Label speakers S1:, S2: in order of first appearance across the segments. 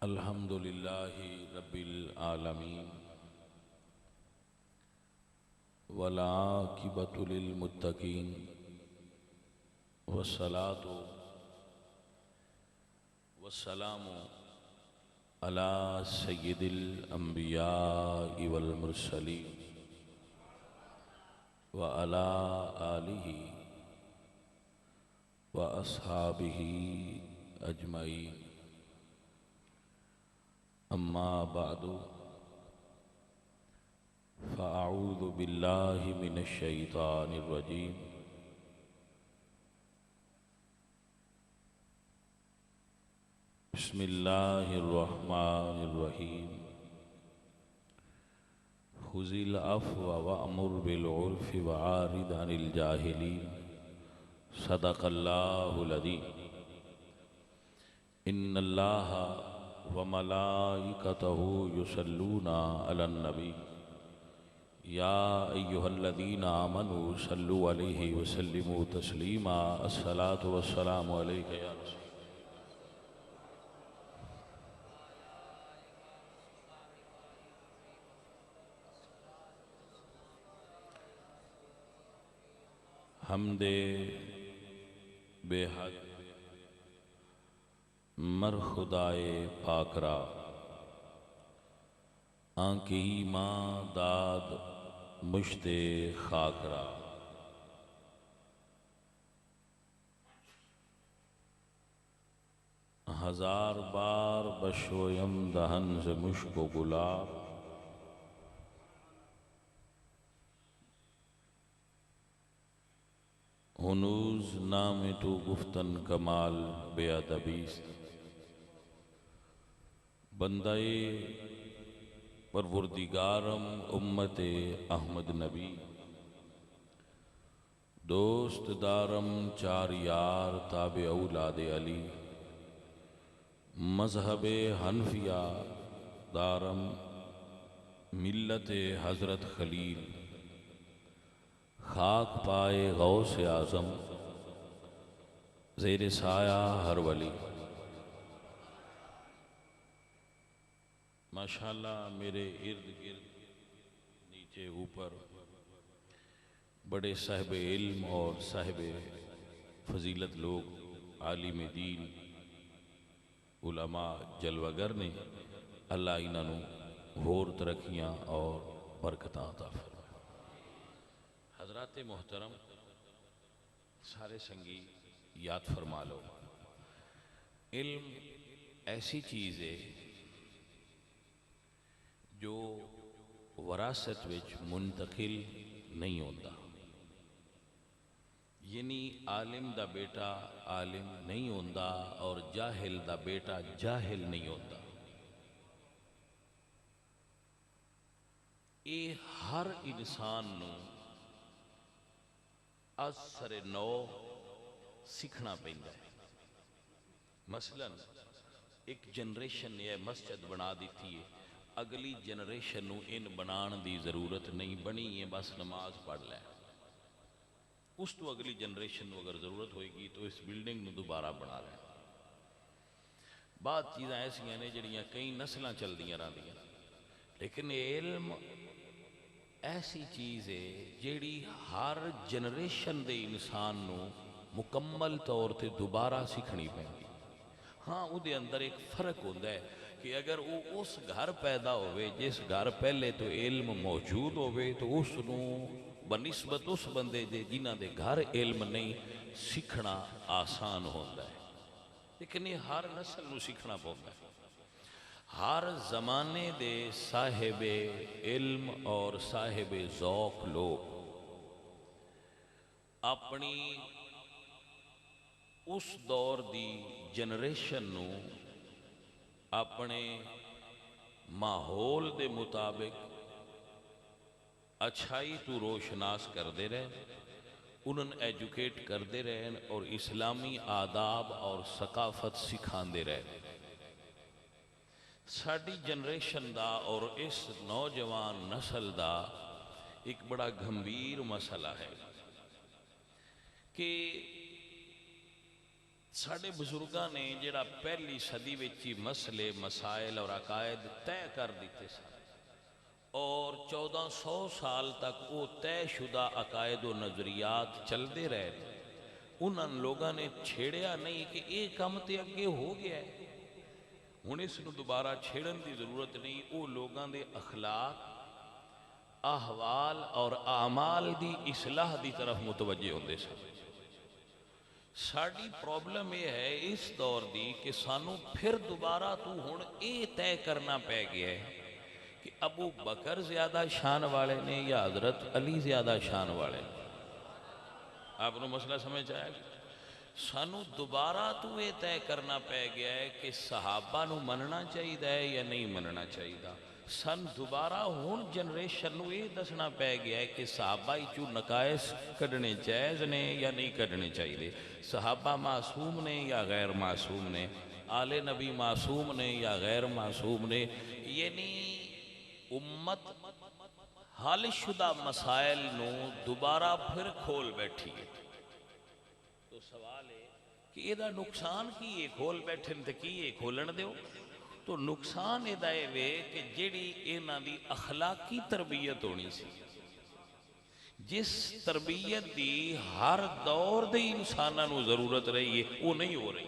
S1: الحمد للہ رب العالمین والعاقبۃ للمتقین والصلاۃ والسلام علی سید الانبیاء والمرسلین وعلی آلہ واصحابہ اجمعین اما بعد فاعوذ باللہ من الشیطان الرجیم بسم اللہ الرحمن الرحیم خذ العفو وأمر بالعرف وعارض عن الجاہلین صدق اللہ العظیم ان اللہ وملائکتہ یصلون علی النبی یا ایہا الذین آمنوا صلوا علیہ وسلموا تسلیما الصلاة والسلام علیک یا رسول حمد بے حد مر خدائے پاک را آنکھی ماں داد مشت خاک را ہزار بار بشویم دہن سے مشک و گلاب ہنوز نام تو گفتن کمال بے ادبیست بندے پروردگارم امت احمد نبی دوست دارم چار یار تابع اولاد علی مذہب حنفیہ دارم ملت حضرت خلیل خاک پائے غوث اعظم زیر سایہ ہر ولی ماشاءاللہ میرے ارد گرد نیچے اوپر بڑے صاحب علم اور صاحب فضیلت لوگ عالم دین علماء جلوگر نے اللہ انہوں ہور ترقیاں اور برکتاں عطا فرمائے۔ حضرات محترم سارے سنگی یاد فرما لو، علم ایسی چیز ہے جو وراثت وچ منتقل نہیں ہوتا، یعنی عالم دا بیٹا عالم نہیں ہوتا اور جاہل دا بیٹا جاہل نہیں ہوتا۔ یہ ہر انسان نو از سر نو سیکھنا پیندا ہے۔ مثلا ایک جنریشن نے مسجد بنا دیتی ہے، اگلی جنریشن نو ان بنان دی ضرورت نہیں، بنی ہے بس نماز پڑھ لے۔ اس تو اگلی جنریشن نو اگر ضرورت ہوئے گی تو اس بلڈنگ نو دوبارہ بنا لے۔ بعض چیزاں ایسی ہیں جڑیاں کئی نسلاں چل دیاں رہندیاں، لیکن علم ایسی چیز ہے جیڑی ہر جنریشن دے انسان نو مکمل طور تے دوبارہ سیکھنی پہنگی۔ ہاں او دے اندر ایک فرق ہوتا ہے کہ اگر وہ اس گھر پیدا ہوئے جس گھر پہلے تو علم موجود ہوئے تو اس نو بنسبت اس بندے دے جنہ دے گھر علم نہیں سیکھنا آسان ہوتا ہے، لیکن یہ ہر نسل نو سیکھنا پڑتا ہے۔ ہر زمانے دے صاحب علم اور صاحب ذوق لوگ اپنی اس دور دی جنریشن نو اپنے ماحول دے مطابق اچھائی تو روشناس کر دے رہے، انہوں ایجوکیٹ کر دے رہے اور اسلامی آداب اور ثقافت سکھان دے رہے۔ ساڑی جنریشن دا اور اس نوجوان نسل دا ایک بڑا گھمبیر مسئلہ ہے کہ ساڈے بزرگاں نے جڑا پہلی صدی وچ ہی مسئلے مسائل اور عقائد طے کر دیتے سن اور 1400 سال تک وہ طے شدہ عقائد و نظریات چلتے رہے، انہاں لوگاں نے چھیڑیا نہیں کہ یہ کام تے اگے ہو گیا ہے، ہن اس نو دوبارہ چھیڑن دی ضرورت نہیں۔ وہ لوگاں دے اخلاق، احوال اور اعمال دی اصلاح دی طرف متوجہ ہوندے سن۔ ساڈی پرابلم یہ ہے اس دور دی کہ سانو پھر دوبارہ تو ہن یہ طے کرنا پہ گیا ہے کہ ابو بکر زیادہ شان والے نے یا حضرت علی زیادہ شان والے نے۔ آپ نے مسئلہ سمجھ آیا کہ سانو دوبارہ تو یہ طے کرنا پہ گیا ہے کہ صحابہ نو مننا چاہیے یا نہیں مننا چاہیے۔ سن دوبارہ ہون جنریشن نو یہ دسنا پہ گیا ہے کہ صحابہ چو نقائص کڈنے جائز نے یا نہیں کڈنے چاہیے، صحابہ معصوم نے یا غیر معصوم نے، آل نبی معصوم نے یا غیر معصوم نے، یعنی امت حل شدہ مسائل نو دوبارہ پھر کھول بیٹھی ہے۔ تو سوال ہے کہ یہ دا نقصان کی ہے، کھول بیٹھن تے کی ہے، کھولن دیو۔ تو نقصان یہ وے کہ جیڑی اینا دی اخلاقی تربیت ہونی سی، جس تربیت دی ہر دور دے انساناں نو ضرورت رہی ہے وہ نہیں ہو رہی۔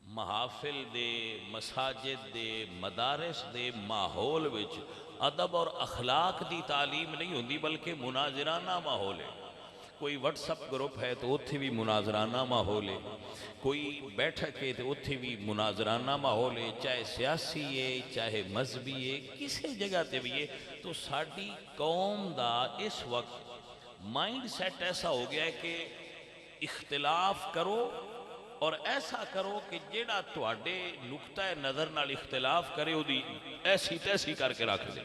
S1: محافل دے، مساجد دے، مدارس دے ماحول وچ ادب اور اخلاق دی تعلیم نہیں ہوندی بلکہ مناظرانہ ماحول ہے۔ کوئی واٹس اپ گروپ ہے تو اتھے بھی مناظرانہ ماحول ہے، کوئی بیٹھک ہے تو اتھے بھی مناظرانہ ماحول ہے، چاہے سیاسی ہے چاہے مذہبی ہے، کسی جگہ تے بھی ہے۔ تو ساڈی قوم دا اس وقت مائنڈ سیٹ ایسا ہو گیا ہے کہ اختلاف کرو اور ایسا کرو کہ جیڑا تواڈے نقطہ نظر نال اختلاف کرے او دی ایسی تیسی کر کے رکھ دے۔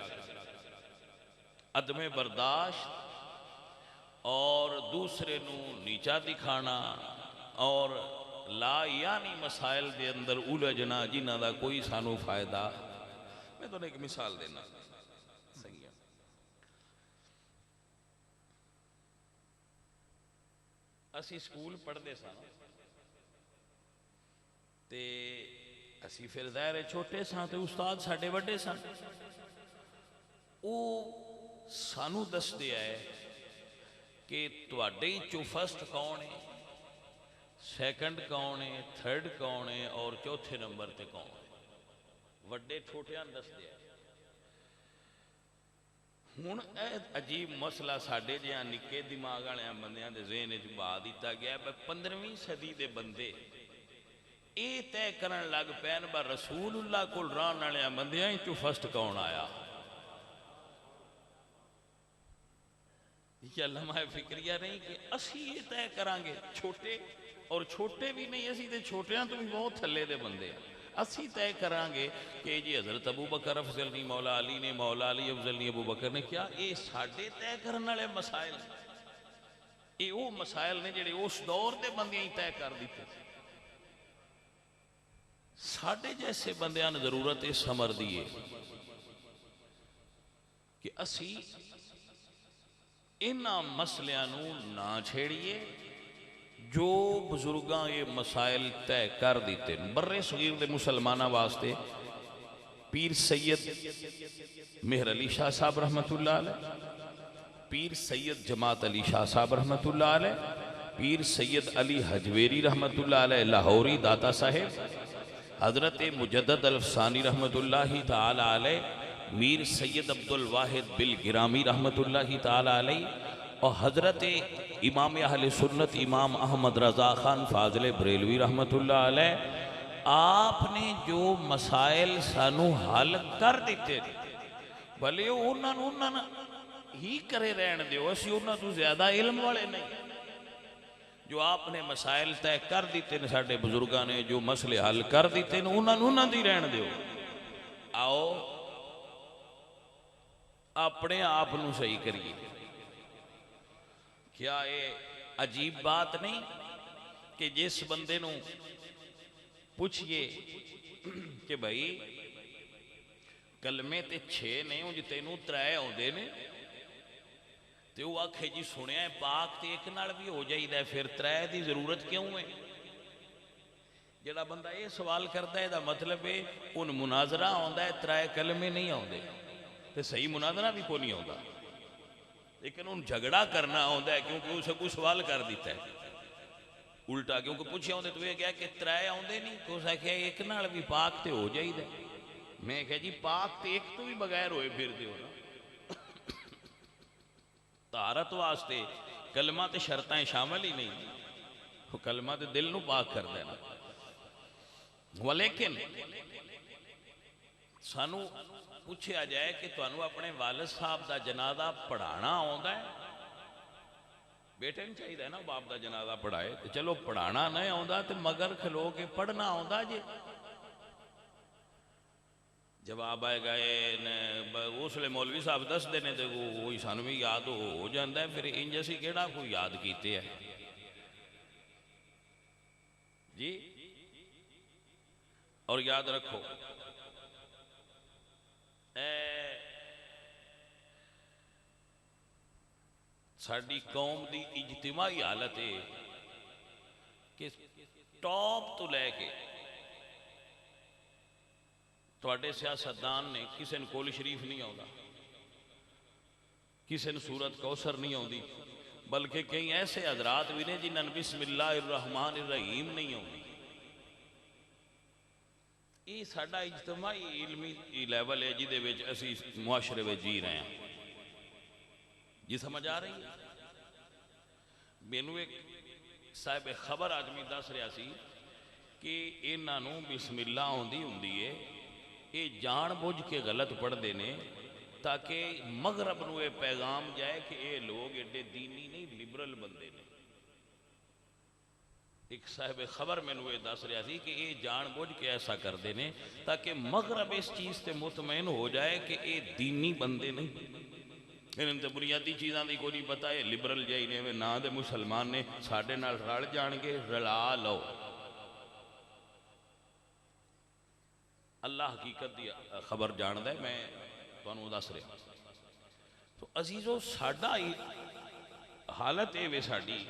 S1: عدم برداشت اور دوسرے نو نیچا دکھانا اور لا یعنی مسائل دے اندر الجھنا جنہ دا کوئی سانو فائدہ۔ میں تو ایک مثال دینا صحیح ہے۔ اسی سکول پڑھتے سن تے اسی پھر ظاہر چھوٹے سن تے استاد ساڈے وڈے سن، او سانو دس دیا ہے کہ تواڈے چو فرسٹ کون ہے، سیکنڈ کون ہے، تھرڈ کون ہے اور چوتھے نمبر تے کون ہے، وڈے چھوٹیاں دس دیا ہے۔ ہن اے عجیب مسئلہ ساڈے جہاں نکے دماغ والے بندیاں دے ذہن وچ پا دیتا گیا ہے۔ 15ویں صدی دے بندے اے طے کرن لگ پین با رسول اللہ کول رہن والے بندیاں چو فرسٹ کون آیا۔ یہ علماء فکریہ نہیں کہ اسی یہ طے کران گے، چھوٹے اور چھوٹے بھی نہیں، اسی تے چھوٹیاں تو بھی بہت تھلے دے بندے ہیں، اسی طے کران گے کہ جی حضرت ابو بکر افضل نہیں مولا علی نے، مولا علی افضل نہیں ابو بکر نے۔ کیا یہ ساڈے طے کرن والے مسائل، یہ وہ مسائل نے جڑے اس دور دے بندیاں ہی طے کر دیتے۔ ساڈے جیسے بندیاں نے ضرورت اس سمر دیئے کہ اسی انہاں مسئلیاں نو نہ چھیڑیے جو بزرگاں یہ مسائل طے کر دیتے۔ برے صغیر دے مسلمانہ واسطے پیر سید مہر علی شاہ صاحب رحمت اللہ علیہ، پیر سید جماعت علی شاہ صاحب رحمت اللہ علیہ، پیر سید علی حجویری رحمت اللہ علیہ لاہوری داتا صاحب، حضرت مجدد الفسانی رحمت اللہ تعالی علیہ، میر سید عبدالواحد بالگرامی رحمت اللہ تعالی علیہ، اور حضرت امام اہل سنت امام احمد رضا خان فاضل بریلوی رحمت اللہ علیہ، آپ نے جو مسائل سانو حل کر دیتے بھلے انہاں ہی کرے رہن دیو، اسی انہاں تو زیادہ علم والے نہیں، جو آپ نے مسائل طے کر دیتے ہیں ساڈے بزرگاں نے جو مسئلے حل کر دیتے ہیں انہاں دی رہن دیو۔ آؤ اپنے آپ نو صحیح کریے۔ کیا یہ عجیب بات نہیں کہ جس بندے نو پوچھئے کہ بھائی کلمے تے 6 نے انج تینوں 3 ہوندے نے، تو وہ آکھے جی سنیا ہے پاک تے ایک نال بھی ہو جائیدا ہے، پھر ترے دی ضرورت کیوں ہے؟ جڑا بندہ یہ سوال کرتا ہے دا مطلب ہے ان مناظرہ آندا ہے ترے کلمے نہیں آندے تے صحیح مناظرہ بھی کوئی نہیں آندا، لیکن ان جھگڑا کرنا آندا ہے کیونکہ اسے کوئی سوال کر دیتا ہے الٹا، کیونکہ پوچھے ہوندے تو یہ کہا کہ ترے آندے نہیں، تو اسے کہا ایک نال بھی پاک تے ہو جائیدا ہے۔ میں کہا جی پاک تے ایک تو بھی بغیر ہوئے پھر دے ہو نا، طہارت واسطے کلمہ تے شرطیں شامل ہی نہیں، وہ کلمہ تے دل نو پاک کر دینا۔ ولیکن سانو پوچھے آ جائے کہ تانوں اپنے والد صاحب دا جنازہ پڑھانا آندا ہے؟ بیٹے نہیں چاہیے نا باپ دا جنازہ پڑھائے، تو چلو پڑھانا نہیں آندا تو مگر کھلو کے پڑھنا آندا جی؟ جواب آئے گئے اس لئے مولوی صاحب دس دینے تے وہی سانو بھی یاد ہو جاندہ ہے، پھر ان جیسی کیڑا کوئی یاد کیتے ہیں جی۔ اور یاد رکھو ساڑی قوم دی اجتماعی حالت ہے کہ ٹاپ تو لے کے تواڈے سیاستدان نے کسی نے کول شریف نہیں آندا، کسی نے سورت کوثر نہیں آندی، بلکہ کئی ایسے حضرات بھی نے جنہاں بسم اللہ الرحمن الرحیم نہیں آندی۔ یہ ساڑا اجتماعی علمی لیول ہے جی دے وچ اسی معاشرے میں جی رہے ہیں، جی سمجھ آ رہی ہے؟ مینوں ایک صاحب خبر آدمی دس رہا سی کہ انہاں بسم اللہ آندی ہوندی ہے، یہ جان بوجھ کے غلط پڑھ دینے تاکہ مغرب نو یہ پیغام جائے کہ یہ لوگ ایڈے دینی نہیں لبرل بندے نے۔ ایک صاحب خبر میں نے دس رہا سی کہ یہ جان بوجھ کے ایسا کر دینے تاکہ مغرب اس چیز سے مطمئن ہو جائے کہ یہ دینی بندے نہیں، انہوں نے بنیادی چیزاں دی کوئی نہیں پتا ہے، لبرل جائی نے نا دے مسلمان نے ساڑھے نال رل جان گے، رلا لو۔ اللہ حقیقت دی خبر جان دے، میں تانوں دس رہا۔ تو عزیزو ساڑھا حالت اے وے ساڑھی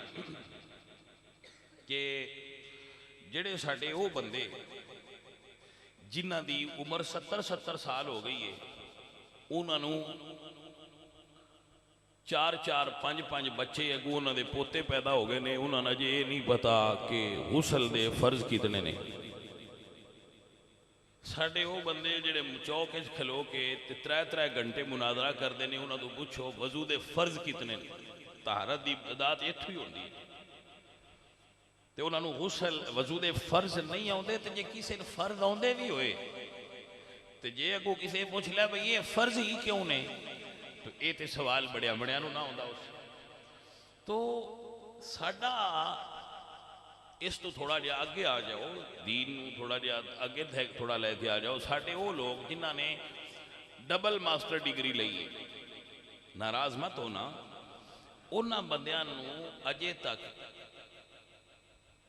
S1: کہ جڑے ساڑھے وہ بندے جنہ دی عمر 70 سال ہو گئی ہے، انہوں چار 5 بچے اگو انہوں دے پوتے پیدا ہو گئے نے، انہوں نے یہ نہیں پتا کہ غسل دے فرض کتنے نے۔ ساڑھے وہ بندے جڑے چوک کھلو کے 3 گھنٹے مناظرہ کر دینے، انہوں تو پوچھو وضو دے فرض کتنے نے، طہارت دی ابتداء ایتھے ہی ہوندی ہے، تو انہوں غسل وضو دے فرض نہیں آندے، تو جے کسی نے فرض آندے بھی ہوئے تو جے اگو کسی پوچھ لیا بھئی یہ فرض ہی کیوں نے، تو یہ تے سوال بڑیا نو نہ ہوندا اس۔ تو ساڑھا اس تو تھوڑا جا آگے آ جاؤ، دین نو تھوڑا جا آگے تھوڑا لے کے آ جاؤ، ساڑھے وہ لوگ جنہاں نے ڈبل ماسٹر ڈگری لئیے، ناراض مت ہونا، انہاں بندیاں نو اجے تک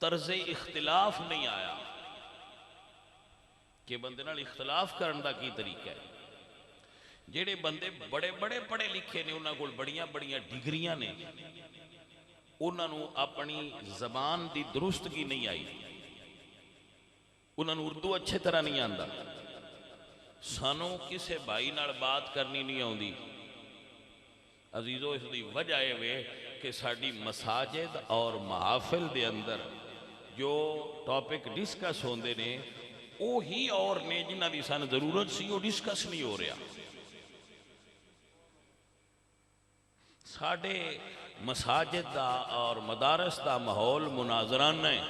S1: طرز اختلاف نہیں آیا کہ بندے نال اختلاف کرن دا کی طریقہ ہے۔ جڑے بندے بڑے پڑھے لکھے نے، انہاں کول بڑیاں ڈگریاں نے، انہاں نو اپنی زبان دی درستگی نہیں آئی، انہاں نو اردو اچھے طرح نہیں آندا، سانو کسے بھائی نال بات کرنی نہیں آندی۔ عزیزو اس دی وجہ ہے کہ ساڑی مساجد اور محافل دے اندر جو ٹاپک ڈسکس ہوندے نے وہی اور نے جنہ دی سان ضرورت سی وہ ڈسکس نہیں ہو رہا۔ ساڑھے مساجد دا اور مدارس دا ماحول مناظرانہ ہے،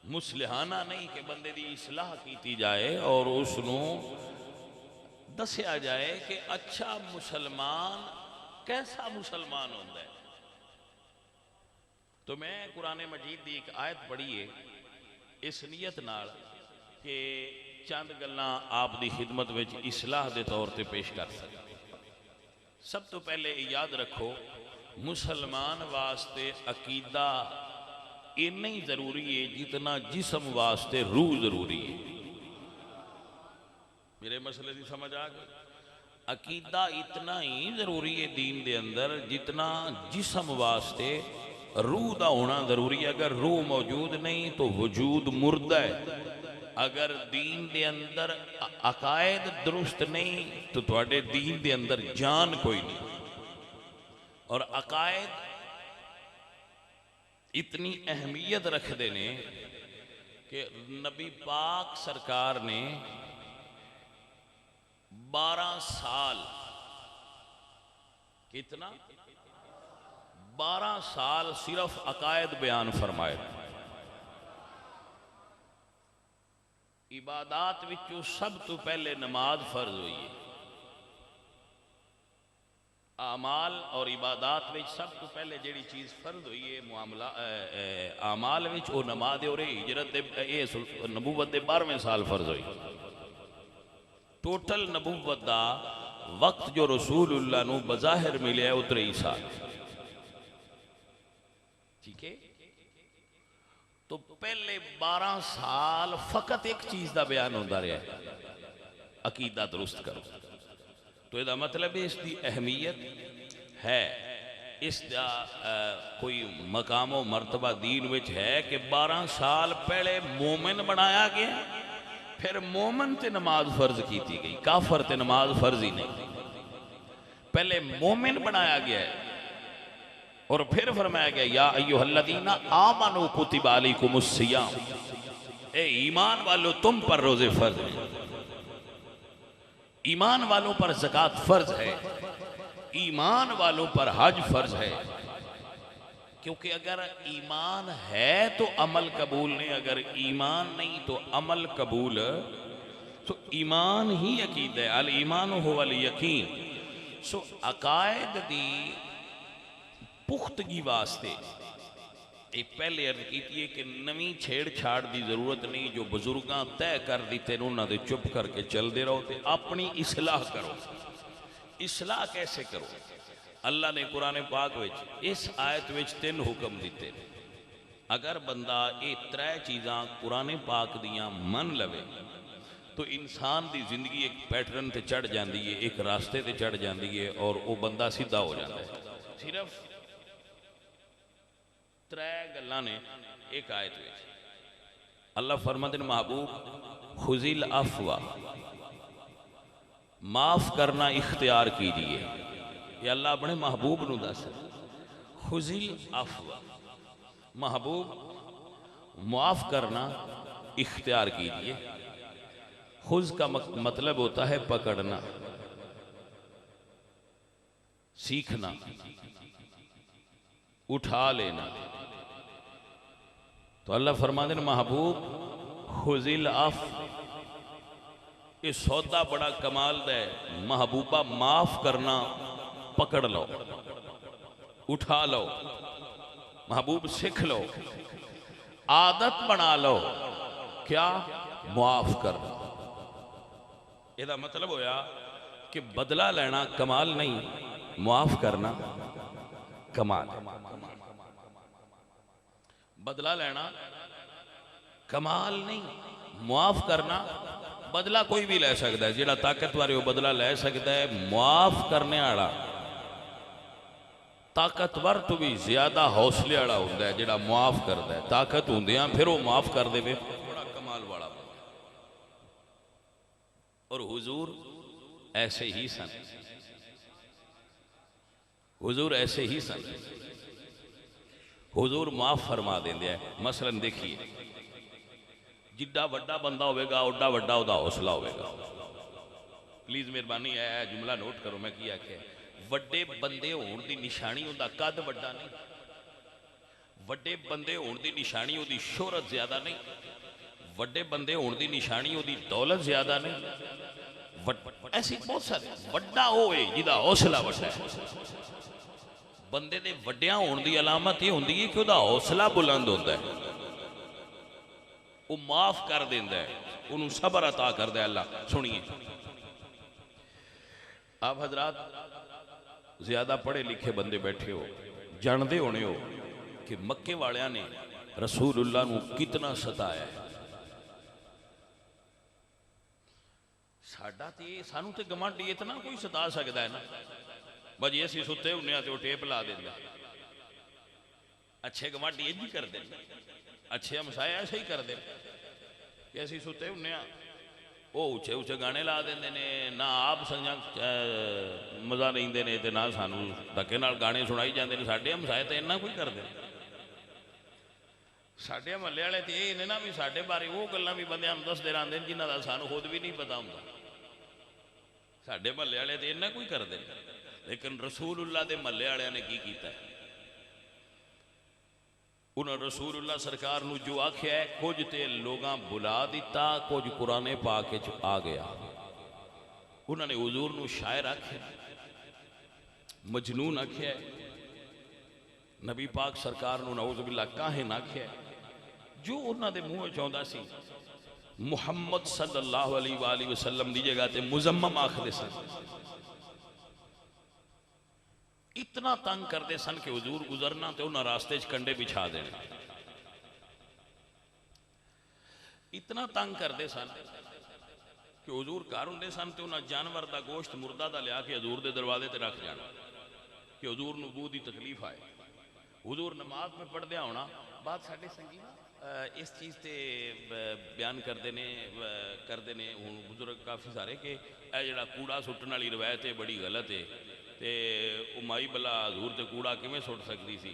S1: مصلحانہ نہیں کہ بندے دی اصلاح کیتی جائے اور اس نو دسیا جائے کہ اچھا مسلمان کیسا مسلمان ہوتا ہے۔ تو میں قرآن مجید دی ایک آیت پڑھی ہے اس نیت نال کہ چند گلاں آپ دی خدمت وچ اصلاح دے طور تے پیش کر سکتے۔ سب تو پہلے یاد رکھو مسلمان واسطے عقیدہ اتنا ہی ضروری ہے جتنا جسم واسطے روح ضروری ہے۔ میرے مسئلے دی سمجھ آ گئی؟ عقیدہ اتنا ہی ضروری ہے دین دے اندر جتنا جسم واسطے روح دا ہونا ضروری ہے. اگر روح موجود نہیں تو وجود مردہ ہے. اگر دین دے اندر عقائد درست نہیں تو تواڈے دین دے اندر جان کوئی نہیں. اور عقائد اتنی اہمیت رکھ دینے کہ نبی پاک سرکار نے 12 سال کتنا 12 سال صرف عقائد بیان فرمائے. عبادات وچوں سب تو پہلے نماز فرض ہوئی ہے. اعمال اور عبادات وچ سب تو پہلے جیڑی چیز فرض ہوئی ہے معاملہ اعمال وچ وہ نماز اور ہجرت دے نبوت دے 12ویں سال فرض ہوئی. ٹوٹل نبوت دا وقت جو رسول اللہ نو بظاہر ملے ہے 23 سال. ٹھیک ہے. تو پہلے 12 سال فقط ایک چیز دا بیان ہوتا رہا ہے عقیدہ درست کرو. تو یہ مطلب اس دی اہمیت ہے, اس دا کوئی مقام و مرتبہ دین وچ ہے کہ 12 سال پہلے مومن بنایا گیا, پھر مومن تے نماز فرض کیتی گئی, کافر تے نماز فرض ہی نہیں. پہلے مومن بنایا گیا ہے اور پھر فرمایا گیا یا ایھا الذین آمنوا کتب علیکم الصیام, اے ایمان والو تم پر روزے فرض ہیں, ایمان والوں پر زکوٰۃ فرض ہے, ایمان والوں پر حج فرض ہے. کیونکہ اگر ایمان ہے تو عمل قبول نہیں, اگر ایمان نہیں تو عمل قبول. تو ایمان ہی عقیدہ ہے, الایمان هو الیقین. سو عقائد دی پختگی واسطے ایک پہلے عرض کیتی ہے کہ نویں چھیڑ چھاڑ دی ضرورت نہیں, جو بزرگاں طے کر دیتے انہاں دے چپ کر کے چل دے رہو تے اپنی اصلاح کرو. اصلاح کیسے کرو؟ اللہ نے قرآن پاک وچ اس آیت وچ 3 حکم دیتے. اگر بندہ یہ 3 چیزاں قرآن پاک دیاں من لوے تو انسان دی زندگی ایک پیٹرن تے چڑھ جاندی ہے, ایک راستے تے چڑھ جاندی ہے اور وہ بندہ سیدھا ہو جاتا ہے. صرف 3 گلاں نے ایک آیت وچ. اللہ فرماتے ہیں محبوب خذ العفو, معاف کرنا اختیار کیجئے. یہ اللہ اپنے محبوب نو دس, خذ العفو, محبوب معاف کرنا اختیار کیجئے. خذ کا مطلب ہوتا ہے پکڑنا, سیکھنا, اٹھا لینا. تو اللہ فرماتے ہیں محبوب خذ العفو, یہ سودا بڑا کمال دا ہے. محبوبہ معاف کرنا پکڑ لو, اٹھا لو, محبوب سکھ لو, عادت بنا لو. کیا؟ معاف کرنا. یہ دا مطلب ہویا کہ بدلہ لینا کمال نہیں, معاف کرنا کمال. بدلہ لینا کمال نہیں, معاف کرنا. بدلہ کوئی بھی لے سکتا ہے, جیڑا طاقتور ہے وہ بدلہ لے سکتا ہے. معاف کرنے والا طاقتور تو بھی زیادہ حوصلے والا ہوتا ہے جیڑا معاف کرتا ہے. طاقت ہوندیاں پھر وہ معاف کر دے بڑا کمال والا بندہ. اور حضور ایسے ہی سن, حضور ایسے ہی سن. حضور معاف فرما دیں دیا ہے. مثلا دیکھیے جڈا وڈا بندہ ہوئے گا اوڈا وڈا او دا حوصلہ ہوئے گا. پلیز مہربانی ہے جملہ نوٹ کرو میں کیا کہ وڈے بندے ہون دی نشانی ہوں دا قد وڈا نہیں, وڈے بندے ہون دی نشانی ہوں دی شہرت زیادہ نہیں, وڈے بندے ہون دی نشانی ہوں دی دولت زیادہ نہیں. ایسی بہت سارے وڈا ہوئے جدا حوصلہ وڈا ہے. بندے دے وڈیاں ہون دی علامت یہ ہوندی ہے کہ دا حوصلہ بلند ہوتا ہے, وہ معاف کر دیندہ ہے, انہوں صبر عطا کر دے اللہ. سنیے آپ حضرات زیادہ پڑھے لکھے بندے بیٹھے ہو, جاندے ہونے ہو کہ مکے والیاں نے رسول اللہ نو کتنا ستایا ہے. ਸਾਡਾ ਤੇ ਸਾਨੂੰ ਤੇ ਗਵਾਂਢੀ ਇਤਨਾ ਕੋਈ ਸਤਾ ਸਕਦਾ ਹੈ ਨਾ ਬਜੀ ਅਸੀਂ ਸੁੱਤੇ ਹੁੰਨੇ ਆ ਤੇ ਉਹ ਟੇਪ ਲਾ ਦਿੰਦਾ ਅੱਛੇ ਗਵਾਂਢੀ ਇੰਜ ਹੀ ਕਰਦੇ ਨੇ ਅੱਛੇ ਹਮਸਾਏ ਐਸੇ ਹੀ ਕਰਦੇ ਕਿ ਅਸੀਂ ਸੁੱਤੇ ਹੁੰਨੇ ਆ ਉਹ ਉੱਚੇ ਉੱਚੇ ਗਾਣੇ ਲਾ ਦਿੰਦੇ ਨੇ ਨਾ ਆਪ ਸੰਜਾਂ ਮਜ਼ਾ ਲੈਂਦੇ ਨੇ ਤੇ ਨਾ ਸਾਨੂੰ ਧੱਕੇ ਨਾਲ ਗਾਣੇ ਸੁਣਾਈ ਜਾਂਦੇ ਨੇ ਸਾਡੇ ਹਮਸਾਏ ਤੇ ਇੰਨਾ ਕੋਈ ਕਰਦੇ ਸਾਡੇ ਮਹੱਲੇ ਵਾਲੇ ਤੇ ਇਹ ਨੇ ਨਾ ਵੀ ਸਾਡੇ ਬਾਰੇ ਉਹ ਗੱਲਾਂ ਵੀ ਬੰਦਿਆਂ ਨੂੰ ਦੱਸਦੇ ਰਹਿੰਦੇ ਨੇ ਜਿਨ੍ਹਾਂ ਦਾ ਸਾਨੂੰ ਖੁਦ ਵੀ ਨਹੀਂ ਪਤਾ ਹੁੰਦਾ ਸਾਡੇ ਮਹੱਲੇ ਵਾਲੇ ਤੇ ਇੰਨਾ ਕੋਈ ਕਰਦੇ ਨੇ ਲੇਕਿਨ ਰਸੂਲullah ਦੇ ਮਹੱਲੇ ਵਾਲਿਆਂ ਨੇ ਕੀ ਕੀਤਾ انہوں نے رسول اللہ سرکار نو جو آکھیا ہے کچھ تے لوگاں بلا دیتا کچھ قرآن پاک وچ آ گیا انہوں نے حضور نو شاعر آکھیا مجنون آکھیا ہے نبی پاک سرکار نو نعوذ باللہ کاہن آکھیا ہے جو انہوں نے منہ چاہندا سی محمد صلی اللہ علیہ وآلہ وسلم دی جگہ تے مزمم آکھدے سن اتنا تنگ کرتے سن کہ حضور گزرنا تے انہاں راستے کنڈے بچھا دینا اتنا تنگ کرتے سن کہ حضور گھر ہوندے سن تے انہاں جانور دا گوشت مردہ دا لیا کے حضور دے دروازے تے رکھ جانا کہ حضور نو بو دی تکلیف آئے حضور نماز میں پڑھ دیا ہونا بات ساڈے سنگی اس چیز تے بیان کردے نے بزرگ کافی سارے کہ اے جڑا کوڑا سٹن والی روایت ہے بڑی غلط ہے تے امائی بلا حضور تے کوڑا کیویں سٹ سکتی سی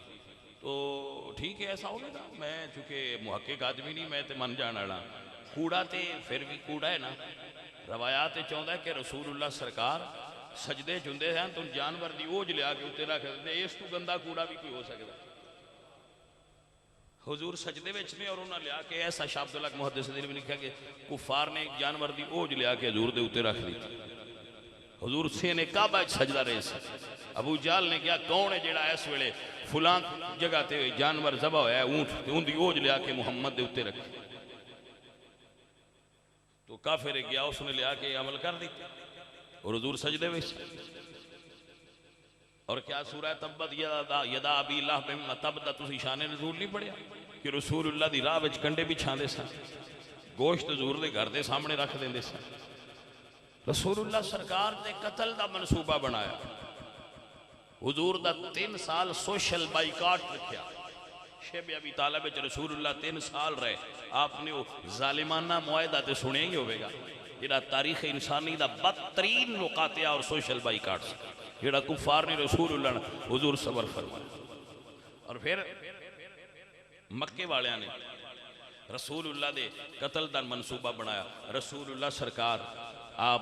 S1: تو ٹھیک ہے ایسا ہوگا نا میں چونکہ محقق آدمی نہیں میں تے من جان والا کوڑا تے پھر بھی کوڑا ہے نا روایات چاہتا ہے کہ رسول اللہ سرکار سجدے چندے ہیں تو جانور دی اوج لیا کے اتنے رکھ دے اس تو گندا کوڑا بھی کوئی ہو سکتا حضور سجدے وچ نے اور انہاں لیا کے ایسا شابد اللہ محدث دین میں لکھا کہ کفار نے ایک جانور دی اوج لیا کے حضور دے اتنے رکھ دی حضور سے نے کعبہ سجدہ رہے سے ابو جال نے کیا کون ہے جیڑا اس ویلے فلان جگہ تے جانور ذبح ہویا ہے اونٹ اون دی اوج لیا کے محمد دے اتے رکھے تو کافر گیا اس نے لیا کے عمل کر دی اور حضور سجدے ویس اور کیا سورہ تبت یدا ابی اللہ بہم تبت تسی شان نزول نہیں پڑھیا کہ رسول اللہ دی راہ وچ کنڈے بھی چھاندے سن گوشت حضور دے گھر دے سامنے رکھ دیندے سن رسول اللہ سرکار نے قتل دا منصوبہ بنایا حضور دا 3 سال سوشل بائیکاٹ رکھیا شیب ابی طالب رسول اللہ 3 سال رہے آپ نے وہ ظالمانہ معاہدہ تے سنے ہی ہوئے گا جڑا تاریخ انسانی دا بدترین مقاطعہ اور سوشل بائیکاٹ سے جڑا کفار نے رسول اللہ نے حضور صبر فرمایا اور پھر مکے والیاں نے رسول اللہ دے قتل دا منصوبہ بنایا رسول اللہ سرکار آپ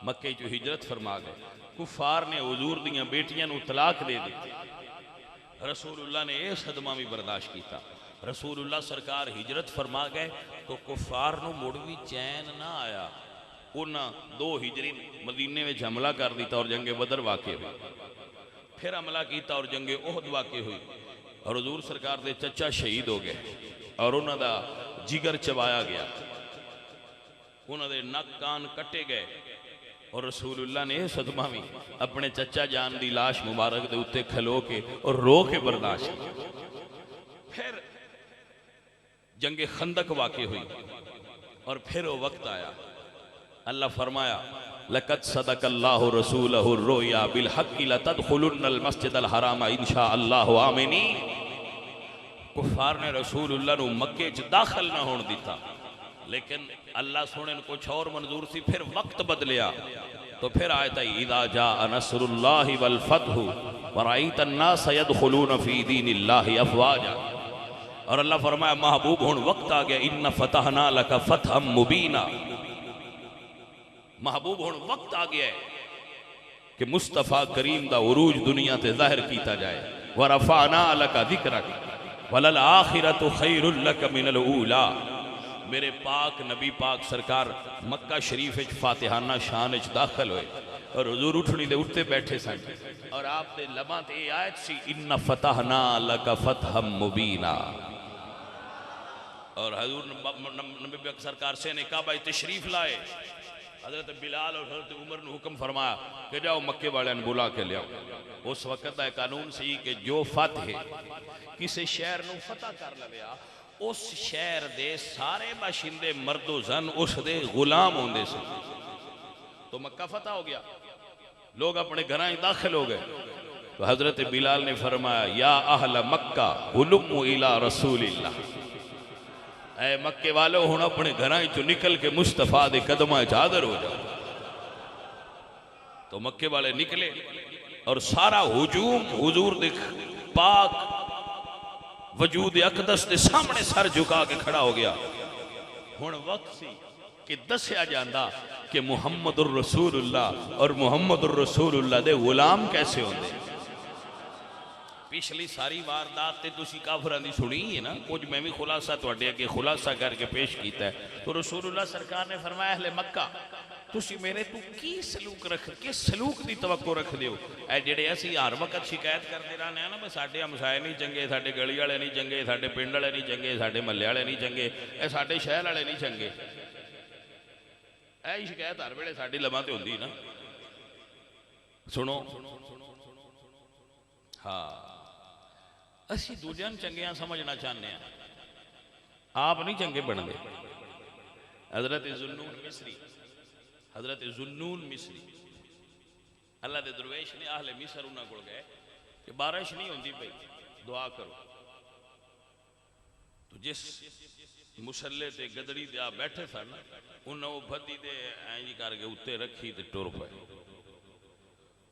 S1: مکے جو ہجرت فرما گئے کفار نے حضور دیاں بیٹیاں نو طلاق دے دی رسول اللہ نے یہ صدمہ بھی برداشت کیتا رسول اللہ سرکار ہجرت فرما گئے تو کفار نو مڑوی چین نہ آیا انہاں 2 ہجری مدینے میں حملہ کر دیتا اور جنگ بدر واقع ہوئی پھر حملہ کیتا اور جنگ احد واقع ہوئی اور حضور سرکار دے چچا شہید ہو گئے اور انہاں دا جگر چبایا گیا انہوں نے نک کان کٹے گئے اور رسول اللہ نے صدمہ میں اپنے چچا جان دی لاش مبارک دے اتے کھلو کے اور رو کے برداشت پھر جنگ خندق واقع ہوئی اور پھر وہ وقت آیا اللہ فرمایا لَقَدْ صَدَقَ اللَّهُ رَسُولَهُ الرُّؤْيَا بِالْحَقِّ لَتَدْخُلُنَّ الْمَسْجِدَ الْحَرَامَ إِنْ شَاءَ اللَّهُ آمِنِينَ کفار نے رسول اللہ نو مکے چ داخل نہ ہون دیتا لیکن اللہ سونے نے کچھ اور منظور سی پھر وقت بدلیا تو پھر آیت ہے اذا جاء نصر اللہ والفتح ورأیت الناس يدخلون فی دین اللہ افواجا اور اللہ فرمایا محبوب ہون وقت آ گیا ان فتحنا لک فتحا مبینا محبوب ہون وقت آ گیا ہے کہ مصطفیٰ کریم دا عروج دنیا تے ظاہر کیتا جائے ورفعنا لک ذکرک وللآخرت خیر لک من الاولا میرے پاک نبی پاک سرکار مکہ شریف فاتحانہ شان داخل ہوئے اور حضور اٹھنی دے اٹھتے بیٹھے سن اور آپ دے لباں تے آیت سی ان فتحنا لک فتحا مبینا اور حضور نبی پاک سرکار سے نے کعبہ تشریف لائے حضرت بلال اور حضرت عمر نے حکم فرمایا کہ جاؤ مکے والے نے بلا کے لیا اس وقت دا قانون سی کہ جو فتح کسی شہر نو فتح کر لیا اس شہر دے سارے باشندے مرد و زن اس دے غلام ہوندے سے تو مکہ فتح ہو گیا، لوگ اپنے گھرائیں داخل ہو گئے. تو حضرت بلال نے فرمایا یا اہل مکہ ہلموا الی رسول اللہ، اے مکے والو ہن اپنے گھرائیں چو نکل کے مصطفیٰ دے قدماں وچ حاضر ہو جاؤ. تو مکے والے نکلے اور سارا ہجوم حضور دے پاک وجود اقدس دے سامنے سر جھکا کے کھڑا ہو گیا. ہن وقت سی کہ دسیا جاندا کہ محمد الرسول اللہ اور محمد الرسول اللہ دے غلام کیسے ہوندے. پچھلی ساری واردات تے تسی کافراں دی سنی ہے نا، کچھ میں بھی خلاصہ تواڈے اگے خلاصہ کر کے پیش کیتا ہے. تو رسول اللہ سرکار نے فرمایا اہل مکہ تسی میرے تو کی سلوک رکھ، کس سلوک دی توقع رکھ دیو؟ اے جڑے اسی ہر وقت شکایت کرتے رہنے ہیں نا بھئی ساڈے ہمسائے نہیں چنگے، ساڈے گلی والے نہیں چنگے، ساڈے پنڈ والے نہیں چنگے، ساڈے محلے والے نہیں چنگے، اے ساڈے شہر والے نہیں چنگے، اے شکایت ہر ویلے ساڈی لمحاں تے ہوندی نا. سنو ہاں اسی دوجیاں چنگیاں سمجھنا چاہنے ہیں، آپ نہیں چنگے بن گئے. حضرت ذوالنون مصری، حضرت ذوالنون مصری اللہ دے درویش نے اہل مصر انہاں کول گئے کہ بارش نہیں ہوندی پئی دعا کرو. تو جس مسلے تے گدڑی تے آپ بیٹھے سن انہاں وہ بھدی دے اینج کر کے اتے رکھی تے ٹر پئے.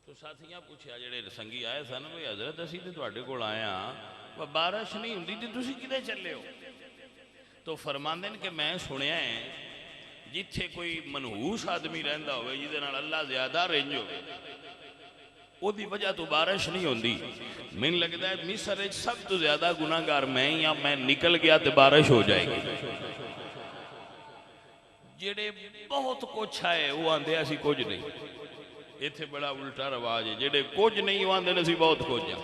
S1: تو ساتھیاں پوچھیا جڑے سنگی آئے سن بھئی حضرت اسی تے تواڈے کول آئے ہاں بارش نہیں ہوندی تے تسی کدے چلے ہو؟ تو فرماندے نے کہ میں سنیا ہے جتھے کوئی منحوس آدمی رہندا ہوئے جدے نال اللہ زیادہ رنج ہوئے او دی وجہ تو بارش نہیں ہوندی. میں لگتا ہے مصر وچ سب تو زیادہ گناہگار میں یا میں نکل گیا تے بارش ہو جائے گی. جڑے بہت کچھ آئے وہ آندے اسی کچھ نہیں. ایتھے بڑا الٹا رواج ہے، جڑے کچھ نہیں وہ آندے اسی بہت کچھ ہیں.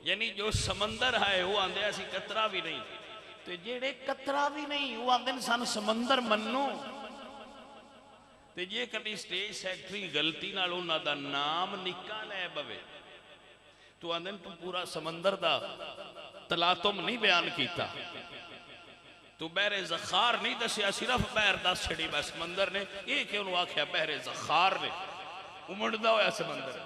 S1: یعنی جو سمندر ہے وہ آندے اسی قطرہ بھی نہیں، تے جیڑے قطرہ بھی نہیں وہ آندے سن سمندر منو. تے جے کدی سٹیج سیکٹری غلطی نال انہاں دا نام نکال لے بوے تو آندے تو پورا سمندر دا تلاطم نہیں بیان کیتا، تو بحر زخار نہیں دسیا، صرف بحر دس چھڑی بس سمندر نے. یہ کہ انہوں آکھیا بحر زخار نے امڑدا ہویا سمندر.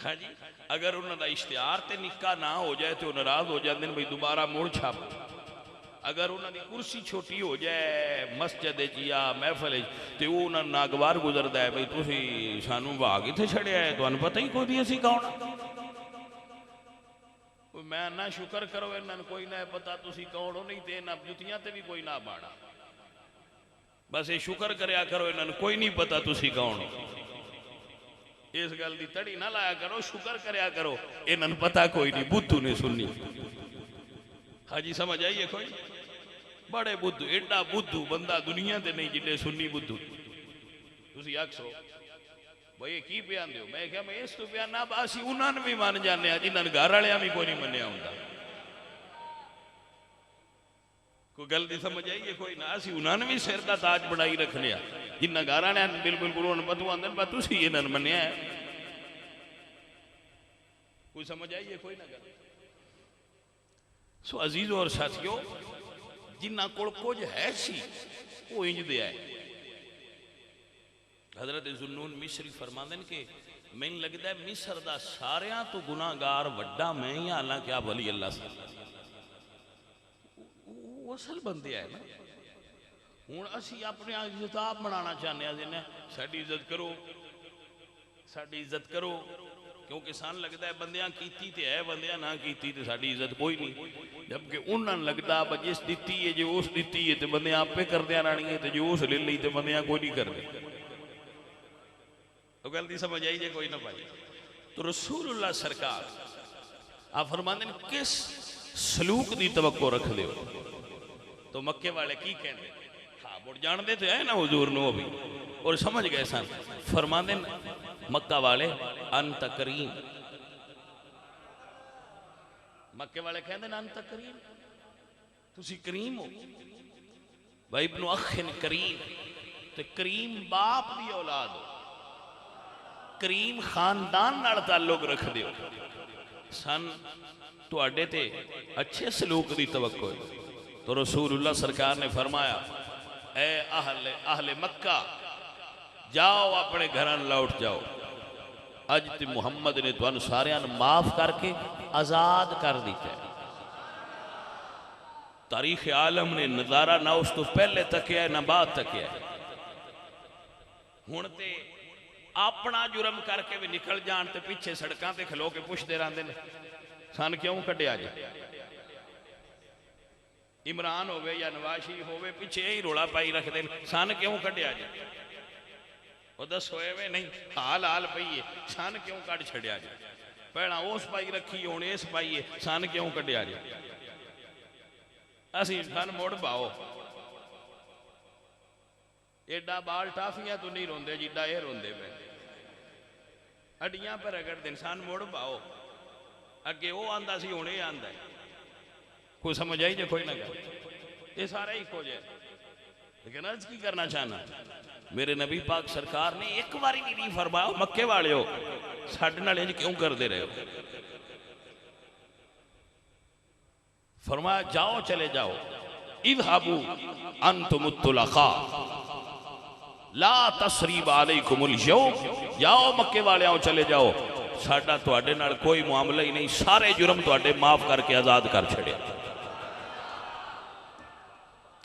S1: ہاں جی اگر انہوں دا اشتہار تے نکاح نہ ہو جائے تو ناراض ہو جاندے بھئی دوبارہ مڑ چھاپ. اگر انہوں دی کرسی چھوٹی ہو جائے مسجد یا محفل تو وہ انہوں ناگوار گزردا ہے بھئی تسی سانوں بھاگ ہی تھے چھڑیا ہے تو انہوں پتہ ہی کوئی نہیں اسی کون. میں نہ شکر کرو انہوں کوئی نہ پتا تسی کون ہو نہیں تے نہ جتیاں تے بھی کوئی نہ باڑا. بس یہ شکر کریا کرو انہوں کوئی نہیں پتا تسی کون ہو. اس گل دی تڑی نہ لایا کرو، شکر کریا کرو انہوں پتا کوئی نہیں بدھو نے سننی. ہاں جی سمجھ آئیے کوئی بڑے بدھو ایڈا بدھو بندہ دنیا تے نہیں جڑے سنی بدھو. تسی آکھو بھئی کی بیان دیو؟ میں کہا میں اس تو بیان نہ باسی انہوں نے بھی مان جانے ہیں جنہوں نے گھر والے بھی کوئی نہیں منیا ہوندا. کوئی گل دی سمجھ آئیے کوئی نہ اسی انہوں نے بھی سر دا تاج بڑائی رکھ لیا جنہوں گھر والے بالکل انہوں پتو آندے پر تسی انہوں نے منیا ہے. کوئی سمجھ آئیے کوئی نہ گل. سو عزیزوں اور ساتھیوں جنہ کول کچھ ہے سی وہ انج دے آئے. حضرت ذوالنون مصری فرماندے ہیں کہ میں لگتا ہے مصر دا ساریاں تو گناہگار وڈا میں یا اللہ کیا ولی اللہ سے وہ اصل بندے آئے نا. ہوں اسی اپنے عزتاب بنانا چاہنے ہیں ساڑی عزت کرو ساڑی عزت کرو کیونکہ سان لگتا ہے بندیاں کیتی تے ہے بندیاں نہ کیتی تے ساڑی عزت کوئی نہیں. جبکہ انہوں نے لگتا ہے جس دیتی ہے جو اس دیتی ہے تے بندیاں آپ پہ کر دیا رانی ہے تے جو اس لے لی تے بندیاں کوئی نہیں کر دیا. تو گلتی سمجھ آئی جے کوئی نہ پائی. تو رسول اللہ سرکار آپ فرماندے ہیں کس سلوک دی توقع رکھ دے ہو؟ تو مکے والے کی کہنے ہاں بڑھ جان دے تو ہے نا حضور نو بھی اور سمجھ گئے سن. فرماندے ہیں مکہ والے انت کریم. مکے والے کہندے ہیں انت کریم تسی کریم ہو. و ابن اخ کریم تو کریم باپ دی اولاد ہو، کریم خاندان نال تعلق رکھ دیو. سن تو اڈے تے اچھے سلوک دی توقع ہے. تو رسول اللہ سرکار نے فرمایا اے اہل مکہ جاؤ اپنے گھراں لوٹ جاؤ، اج تے محمد نے تانوں ساریاں معاف کر کے آزاد کر دیتا ہے۔ تاریخ عالم نے نظارہ نہ اس تو پہلے تکیا ہے نہ بعد تکیا ہے۔ ہن تے اپنا جرم کر کے بھی نکل جان تے پیچھے سڑکاں تے کھلو کے پوچھتے رہندے نے سن کیوں کڈیا جے؟ عمران ہوئے یا نواز شریف ہوئے پیچھے ہی روڑا پائی رکھ دے سن کیوں کڈیا جے؟ وہ دس ہوئے میں نہیں حال پئیے سن کیوں کڈ چھڑیا جے؟ پہلا اس پائی رکھی ہون اس پائیے سن کیوں کڈیا جے؟ اسی سن موڑ پاؤ، ایڈا بال ٹافیاں تو نہیں روندے جیڈا اے روندے پہ، اڈیاں پر رگڑ دے سن موڑ پاؤ، اگے وہ آندا سی ہونے آندا ہے، کوئی سمجھ آئی جے کوئی نہ گا، یہ سارا ہی کھو جائے۔ لیکن عرض کی کرنا چاہنا میرے نبی پاک سرکار نے ایک باری بھی نہیں فرمایا مکے والے ہو ساڈے نال انج کیوں کر دے رہے ہو؟ فرمایا جاؤ چلے جاؤ، اذهبوا انتم الطلقاء لا تثریب علیکم اليوم، جاؤ مکے والے آؤ چلے جاؤ، ساڈا تواڈے نال کوئی معاملہ ہی نہیں، سارے جرم تواڈے معاف کر کے آزاد کر چھڑیا۔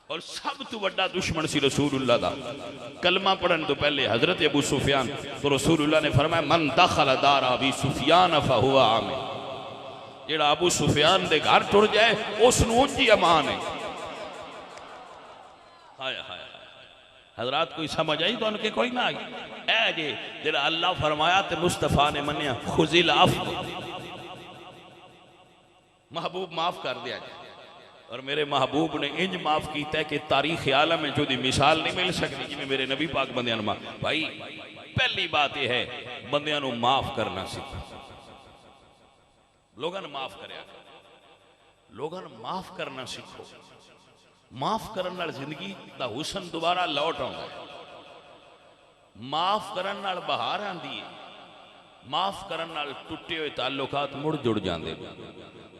S1: اور سب تو بڑا دشمن سی رسول اللہ دا، کلمہ پڑھن تو پہلے حضرت ابو سفیان، تو رسول اللہ نے فرمایا من دخل دار ابی سفیان فہو آمن، جیڑا ابو سفیان دے گھر ٹر جائے اس نو اونچی امان ہے۔ ہائے ہائے حضرات کوئی سمجھ آئی تو ان کے کوئی نہ آئی؟ اے جے جیڑا اللہ فرمایا تے مصطفیٰ نے منیا خذ العفو، محبوب معاف کر دیا جائے، اور میرے محبوب نے انج معاف کیتا ہے کہ تاریخ عالم میں جو دی مثال نہیں مل سکتی جی میں میرے نبی پاک بندیاں نو معاف۔ بھائی پہلی بات یہ ہے بندیاں نو معاف کرنا سیکھو، لوگاں معاف کریا، لوگاں معاف کرنا سیکھو، معاف کرن نال زندگی دا حسن دوبارہ لوٹ آؤں گا، معاف کرن نال بہار آندی ہے، معاف کرن نال ٹوٹے ہوئے تعلقات مڑ جڑ جاندے،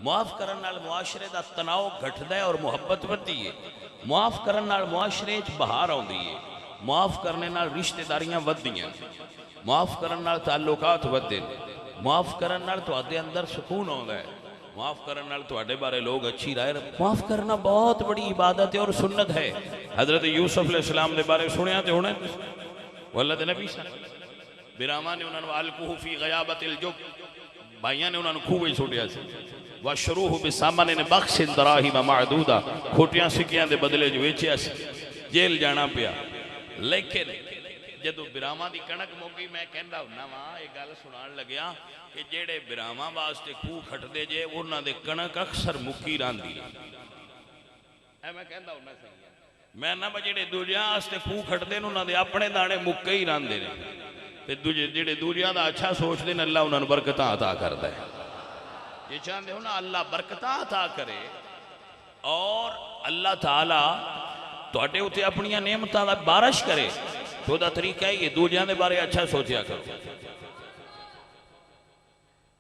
S1: معاف کرن نال معاشرے دا تناؤ گھٹدا ہے اور محبت بڑھتی ہے، معاف کرن نال معاشرے وچ بہار آندی ہے، معاف کرنے نال رشتہ داریاں ودھدیاں، معاف کرن نال تعلقات ودھدے، معاف کرن نال تواڈے اندر سکون ہوندا ہے، معاف کرن نال تواڈے بارے لوگ اچھی رائے رکھتے۔ معاف کرنا بہت بڑی عبادت ہے اور سنت ہے۔ حضرت یوسف علیہ السلام دے بارے سنیا تے ہونے واللہ دے نبی صلی براما نے انہوں نے الکوہ فی غیابت الجب، بھائیاں نے انہوں نے کھوہ ہی چھوٹیا سی، وَشْرُوهُ بِسَامَنٍ بَخْسٍ دَرَاهِمَ مَعْدُودَ، کھوٹیاں سکیاں دے بدلے جو ویچیا سی، جیل جانا پیا۔ لیکن جدو براما دی کنک موگی میں کہندا ہونا وہاں ایک گل سنان لگیا کہ جیڑے براما واسطے کوہ کھٹ دے جے انہاں دے کنک اکثر مکی راندی ہے، اے میں کہندا ہونا صحیح ہے، میں نہ جیڑے دوجیاں واسطے کوہ کھٹ دے انہاں دے اپنے دانے مکے ہی راندے نے، تے جیڑے دوجیاں دا اچھا سوچ دے اللہ انہاں نوں برکتاں عطا کردا ہے۔ یہ چاہتے ہو نا اللہ برکتاں عطا کرے اور اللہ تعالیٰ تواڈے اوتے اپنیاں نعمتاں دا بارش کرے، تو دا طریقہ ہے یہ دوجیاں دے بارے اچھا سوچیا کرو۔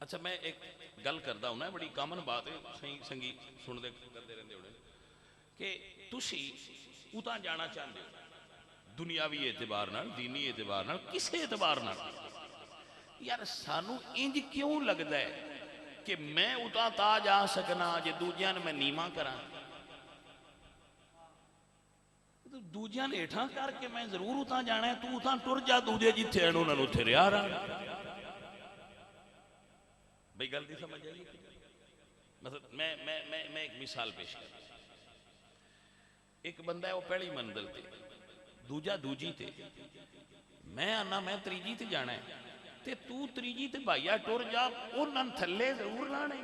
S1: اچھا میں ایک گل کردا ہوں نا، بڑی کامن بات ہے، صحیح سنگی سن دے کردے رہندے ہونے کہ تسی اتاں جانا چاہندے ہو دنیاوی اعتبار نال، دینی اعتبار نال، کسے اعتبار نال، یار سانو انج کیوں لگدا ہے کہ میں اتاں تا جا سکنا جے دوجیاں میں نیمہ کراں، دوجیاں نے اٹھاں کر کے میں ضرور اتاں جانا ہے، تو اتاں ٹر جا دوجے جتھے انہوں نے اتھے ریا رہا۔ بھئی گل دی سمجھ آئیے، مثلا میں ایک مثال پیش کرتا، ایک بندہ ہے وہ پہلی منزل تے، دوجا دوجی تے، میں آنا میں تریجی تے جانا ہے، تے تو تریجی تے بھائیا ٹور جا انہاں تھلے ضرور لانے،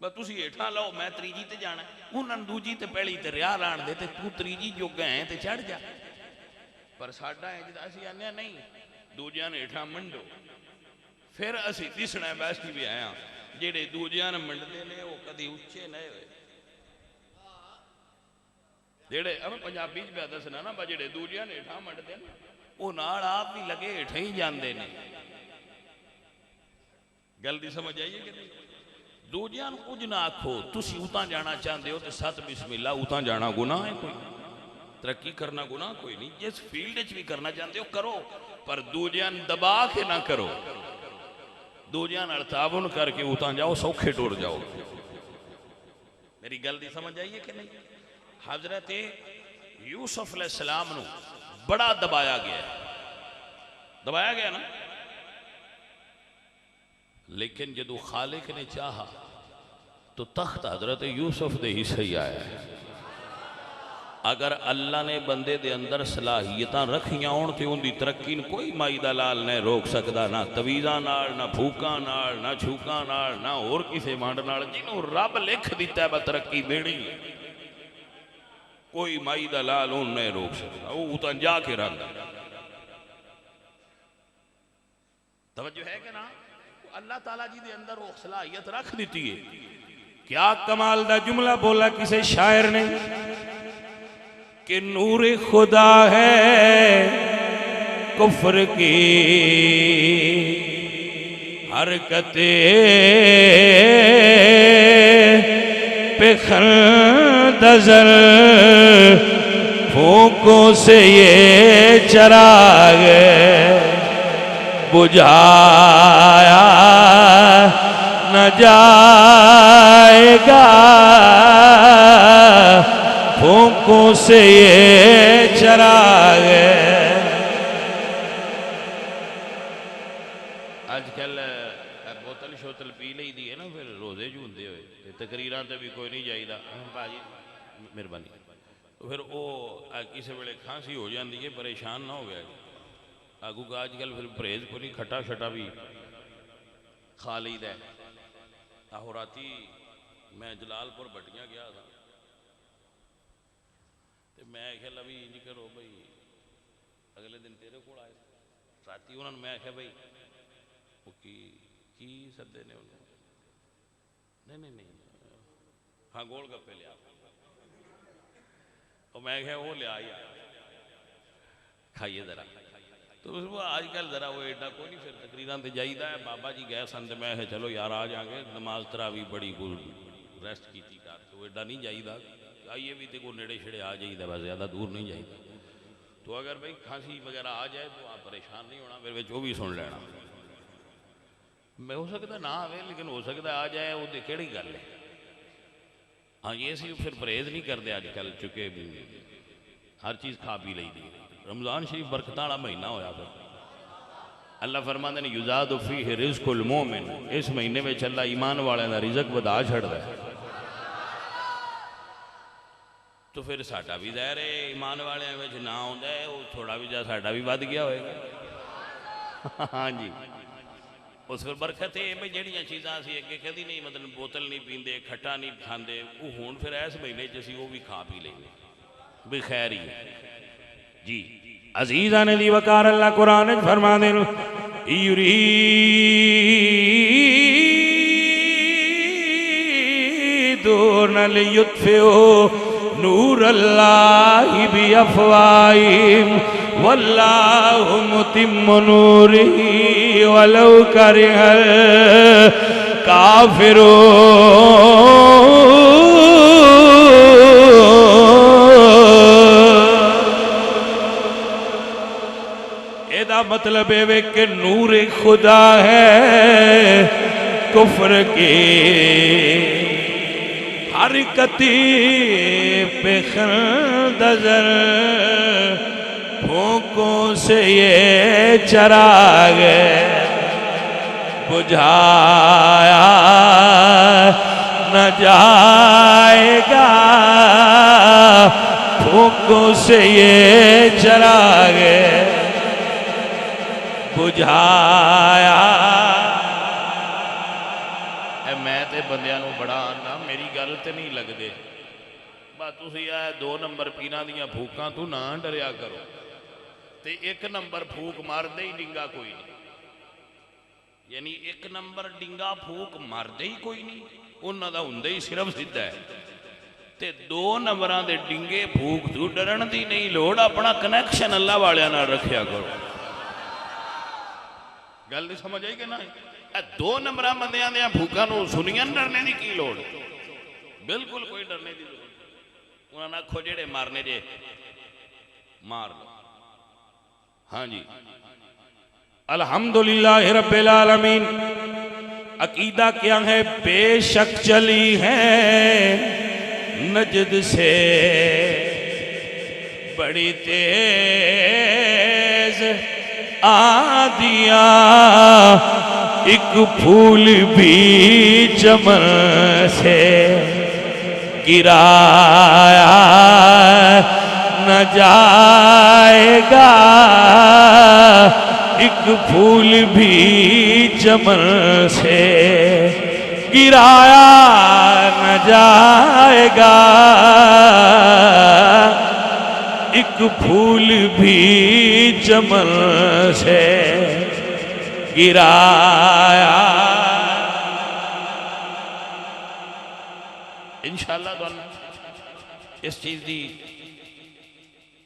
S1: بس تسی ایٹھا لاؤ میں تریجی تے جانا ہے، انہاں دوجی تے پہلی تے ریا لان دے تے تو تریجی جو گئے تے چڑھ جا۔ پر ساڈا ہے جدا اسی آنے نہیں، دوجیاں نے ایٹھا منڈو، پھر اسی تیسرے بیسٹی بھی آیا جیڑے دوجیاں نے منڈ دے لے وہ کدی اچھے نئے ہوئے، جیڑے اب پنجابی جی بیادہ سنا نا با جیڑے دوجیاں نے ایٹھا منڈ دے وہ ناڑ آپ بھی لگے ایٹھا ہی جان دے نے۔ گل دی سمجھ آئیے کہ نہیں؟ دوجیاں کچھ نہ آکھو، تسی اتاں جانا چاہندے ہو تو سات بسم اللہ اتاں جانا گناہ ہے کوئی؟ ترقی کرنا گناہ کوئی نہیں، جس فیلڈ بھی کرنا چاہتے ہو کرو، پر دوجیاں دبا کے نہ کرو، دوجیاں نال تعاون کر کے اتاں جاؤ، سوکھے ٹور جاؤ۔ میری گل دی سمجھ آئیے کہ نہیں؟ حضرت یوسف علیہ السلام نو بڑا دبایا گیا ہے، دبایا گیا نا، لیکن جدو خالق نے چاہا تو تخت حضرت یوسف دے ہی صحیح آیا ہے۔ اگر اللہ نے بندے دے اندر صلاحیتاں رکھیاں ہون تے ان دی ترقی کوئی مائی دلال نہیں روک سکدا، نہ تویزاں نال، نہ پھوکاں نال، نہ چھوکاں نال، نہ اور کسے مانڈ نال، جنہوں رب لکھ دیتا ہے با ترقی دینی، کوئی مائی دلال ان نہیں روک سکدا، وہ اتاں جا کے رنگ۔ توجہ ہے کہ نا؟ اللہ تعالیٰ جی دے اندر وہ صلاحیت رکھ دیتی ہے۔ کیا کمال دا جملہ بولا کسے شاعر نے کہ نور خدا ہے کفر کی حرکتیں پہ خندزر پھونکوں سے یہ چراغ بجھایا نہ جائے گا، پھونکوں سے یہ چراغ۔ آج کل بوتل شوتل پی لئی دی ہے نا، پھر روزے جو ہوندے ہوئے تقریراں تے بھی کوئی نہیں جائیدا، بھاجی مہربانی، پھر وہ کسی ویلے کھانسی ہو جاندی ہے، پریشان نہ ہو گیا آگو کا آج کل پھر پرہیز کو نہیں، کھٹا شٹا بھی کھا لیدا ہے۔ آہو راتی میں جلال پور بٹیاں گیا تھا، میں کہا لبی انجی کرو بھئی، اگلے دن تیرے کو آئے راتی انہوں نے میں کہا بھئی وہ کی سدے نے انہوں نہیں ہاں گول گپے لیا، اور میں کہا وہ لیا آئی کھائیے ذرا، تو اس وہ آج کل ذرا وہ ایڈا کوئی نہیں، پھر تقریران تے جائیدہ ہے، بابا جی گئے سن تے میں کہا چلو یار آ جائیں گے، نماز تراوی بڑی ریسٹ کی تھی کار، تو ایڈا نہیں جائیدہ، آئیے بھی تے کو نیڑے شڑے آ جائیدہ، بس زیادہ دور نہیں جائیدہ، تو اگر بھئی کھانسی وغیرہ آ جائے تو آپ پریشان نہیں ہونا، پھر جو بھی سن لینا، میں ہو سکتا نہ آوے لیکن ہو سکتا آ جائے، وہ دے کیڑی گل ہے۔ ہاں یہ سی پھر پرہیز نہیں کرتے آج کل، چونکہ ہر چیز کھا پی لئی دی۔ رمضان شریف برکتاں والا مہینہ ہویا پھر اللہ فرماندے نے یزاد فیہ رزق المومن، اس مہینے میں اللہ ایمان والے دا رزق ودا چھڑدا ہے، تو پھر ساڈا بھی ظاہر ہے ایمان والے وچ نہ ہوندا ہے، وہ تھوڑا بھی جا ساڈا بھی ود گیا ہوئے گا۔ ہاں جی، اس پھر برکت ہے بھئی جڑیاں چیزاں اسی اگے کدی نہیں، مطلب بوتل نہیں پیندے، کھٹا نہیں کھاندے، وہ ہون پھر اس مہینے چ اسی وہ بھی کھا پی لیں گے، بھی خیر ہی ہے جی۔ عزیزان دی وقار اللہ قرآن فرما دے یریدون لیطفئوا نور اللہ بافواہہم واللہ متم نورہ ولو کرہ الکافرون۔ ایدہ مطلب ہے کہ نور خدا ہے کفر کی حرکتی پہ خندزر پھونکوں سے یہ چراغ بجھایا نہ جائے گا، پھونکوں سے یہ چراغ بجھایا۔ میں تے بندیاں نو بڑا آنا، میری گل تے نہیں لگ دے، بات تسی آئے 2 نمبر پینا دیاں پھوکاں تو نہ ڈریا کرو، تے 1 نمبر پھوک مار دے ہی ڈنگا کوئی نہیں، یعنی 1 نمبر ڈنگا پھوک مار دے ہی کوئی نہیں، انہاں دا ہندے ہی صرف سدھا ہے، تے 2 نمبران دے ڈنگے پھوک تو ڈرن دی نہیں لوڑ، اپنا کنیکشن اللہ والیاں نہ رکھیا کرو۔ گل نہیں سمجھ آئی کہ نہ؟ 2 نمبران بندیاں دیاں پھوکاں نو سنیاں ڈرنے دی کی لوڑ، بالکل کوئی ڈرنے دی لوڑ، انہاں نہ کھو جڑے مارنے جے مار لو. ہاں جی الحمدللہ رب العالمین. عقیدہ کیا ہے؟ بے شک چلی ہے نجد سے بڑی تیز آدیا، ایک پھول بھی چمن سے گرایا نہ جائے گا، ایک پھول بھی چمن سے گرایا نہ جائے گا، ایک پھول بھی چمن سے گرایا. انشاءاللہ تو اس چیز دی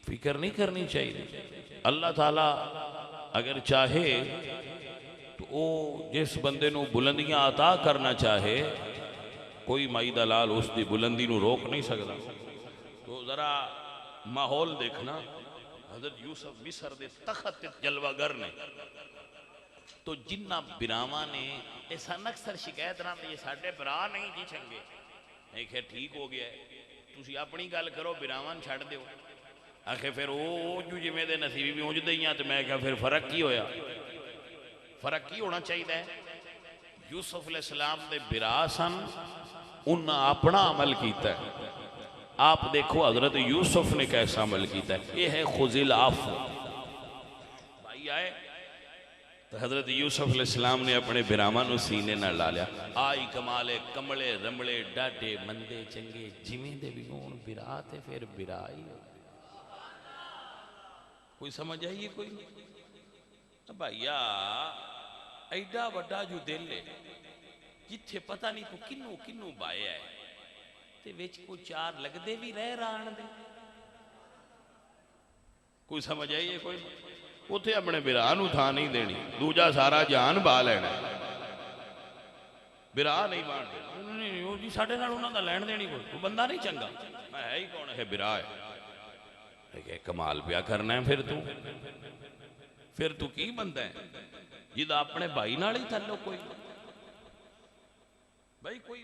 S1: فکر نہیں کرنی چاہیے. اللہ تعالیٰ اگر چاہے تو وہ جس بندے نو بلندیاں عطا کرنا چاہے، کوئی مائی دلال اس دی بلندی نو روک نہیں سکتا. تو ذرا ماحول دیکھنا. حضرت یوسف مصر دے تخت جلوہ گر نے تو جنہ براواں نے ایسا اکثر شکایت نہ یہ ساڈے برا نہیں جی چنگے. میں کہ ٹھیک ہو گیا ہے، تسی اپنی گل کرو، براواں چھڑ دیو. آخر پھر وہ جو جی میں دے نصیبی بھی اونج دئیاں تو میں کہا پھر فرق کی ہویا؟ فرق کی ہونا چاہیے ہے؟ یوسف علیہ السلام دے برا سن، انہاں اپنا عمل کیتا ہے. آپ دیکھو حضرت یوسف نے کیسا عمل کیتا ہے. یہ ہے خذ العفو. بھائی آئے تو حضرت یوسف علیہ السلام نے اپنے براواں نو سینے نہ لا لیا. آئی کمالے کملے رملے ڈاڈے مندے چنگے جویں دے بھی ہون برا تے پھر برا ہی ہو. کوئی سمجھ آئیے؟ کوئی بھائیا ایڈا وڈا جو دل ہے جتھے پتہ نہیں تو کنوں کنوں بایا ہے تے وچ کو چار لگ دے بھی رہ ران دے. کوئی سمجھ آئیے؟ کوئی اتھے اپنے برا نو تھا نہیں دینی، دوجا سارا جان با لینا. برا نہیں بان دے نہیں جی ساڑھے نال انہوں دا لین دینی کوئی بندہ نہیں چنگا. میں ہے ہی کون ہے برا ہے؟ کمال پیا کرنا ہے. پھر تو کی بندہ ہے جدہ اپنے بھائی نال ہی تعلق کوئی. بھائی کوئی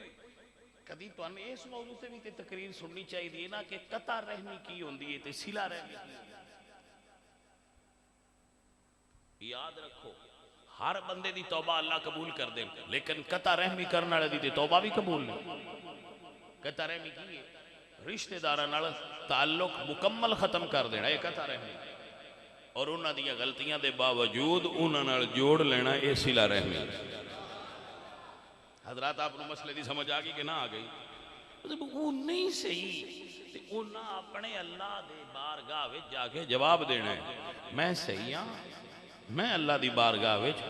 S1: کدی تو ہمیں اس موضوع سے بھی تقریر سننی چاہیے نا کہ قطع رحمی کی ہوندی ہے تے صلہ رحمی. یاد رکھو ہر بندے دی توبہ اللہ قبول کر دے، لیکن قطع رحمی کرنا دی تے توبہ بھی قبول نہیں. قطع رحمی کی ہے؟ رشتہ داراں نال تعلق مکمل ختم کر دینا، یہ قطع رحمی. اور انہاں دیاں غلطیاں دے باوجود انہاں نال جوڑ لینا، یہ صلہ رحمی. حضرات آپ کو مسئلے دی سمجھ آ گئی کہ نہ آ گئی؟ وہ نہیں صحیح تے انہاں اپنے اللہ دے بارگاہ وچ جا کے جواب دینا ہے. میں صحیح ہاں، میں اللہ دی بارگاہ وچ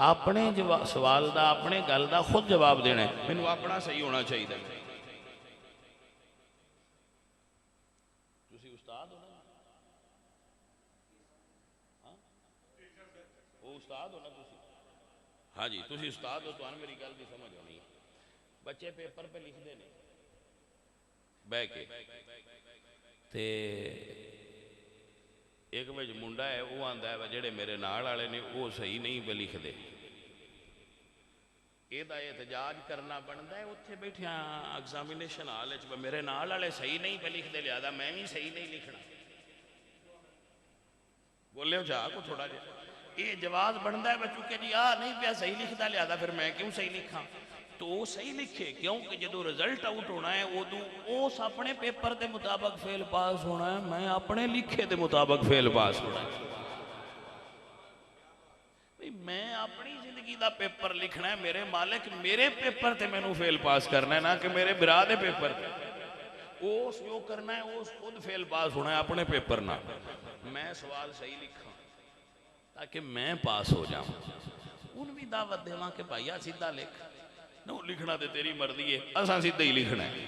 S1: اپنے سوال دا اپنے گل دا خود جواب دینا ہے. مینوں اپنا صحیح ہونا چاہیے. استاد ہو نا تسی؟ ہاں جی تسی استاد ہو تو میری گل بھی سمجھ ہونی. بچے پیپر پہ لکھ دے بہ کے تے ایک وچ منڈا ہے وہ آندا ہے جڑے میرے نال والے نے وہ صحیح نہیں پہ لکھ دے. یہ احتجاج کرنا بنتا ہے اتنے بیٹھے ایگزامینیشن ہال وچ میرے نال والے صحیح نہیں پہ لکھ دے لہذا میں بھی صحیح نہیں لکھنا. بولے ہو جا کو تھوڑا جہا یہ جواز بنتا ہے بچوں کہ جی نہیں پیا صحیح لکھتا لہذا پھر میں کیوں صحیح لکھاں. تو وہ صحیح لکھے کیونکہ جدو رزلٹ آؤٹ ہونا ہے اس اپنے پیپر دے مطابق فیل پاس ہونا ہے، میں اپنے لکھے دے مطابق فیل پاس ہونا ہے. میں اپنی زندگی دا پیپر لکھنا ہے، میرے مالک میرے پیپر تے میں نو فیل پاس کرنا ہے، نہ کہ میرے برا دے پیپر تے. اس جو کرنا ہے اس خود فیل پاس ہونا ہے اپنے پیپر نہ. میں سوال صحیح لکھاں تاکہ میں پاس ہو جاؤں. ان بھی دعوت دیواں کہ بھائیا سیدھا لکھ. نو لکھنا تے تیری مرضی ہے، اساں سیدھا ہی لکھنا ہے.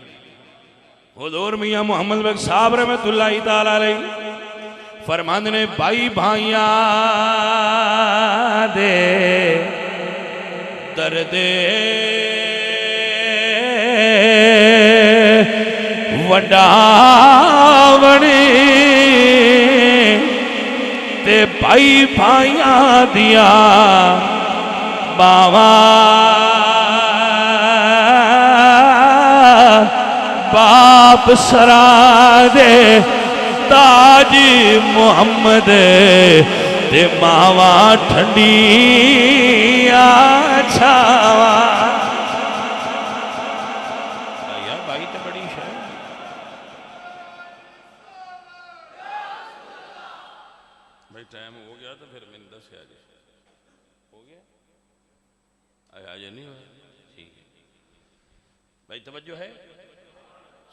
S1: حضور میاں محمد بخش صاحب رحمت اللہ تعالی علیہ فرماندے نے بھائی بھائیاں دے درد وڈا بنی بھائی بھائیاں دیا باواں باپ سرا دے تاج محمد تے ماواں ٹھنڈی چھاواں یار بھائی تے بڑی شاید بھائی ٹائم ہو گیا تو پھر میں نے دس آجے ہو گیا آجے نہیں ہوا ٹھیک ہے بھائی توجہ ہے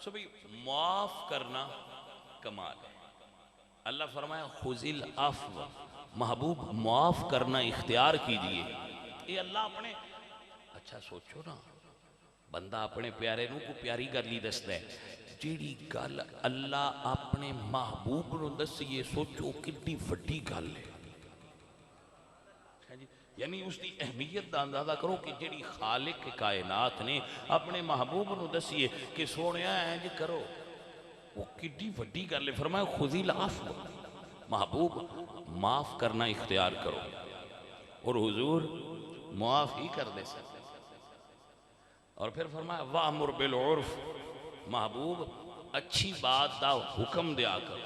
S1: سو بھائی معاف کرنا کمال ہے اللہ فرمایا خذ العفو محبوب معاف کرنا اختیار کیجئے یہ اللہ اپنے اچھا سوچو نا بندہ اپنے پیارے نو کو پیاری گل ہی دستا ہے جیڑی گل اللہ اپنے محبوب نو دسیے سوچو کتنی وڈی گل ہے یعنی اس کی اہمیت دا اندازہ کرو کہ جیڑی خالق کائنات نے اپنے محبوب نو دسیے کہ سونیا اینج کرو وہ کتنی وڈی گل ہے فرمایا خذ العفو محبوب معاف کرنا اختیار کرو اور حضور معاف ہی کر دے سکتے اور پھر فرمایا وَأْمُرْ بِالْعُرْفِ محبوب اچھی بات دا حکم دیا کرو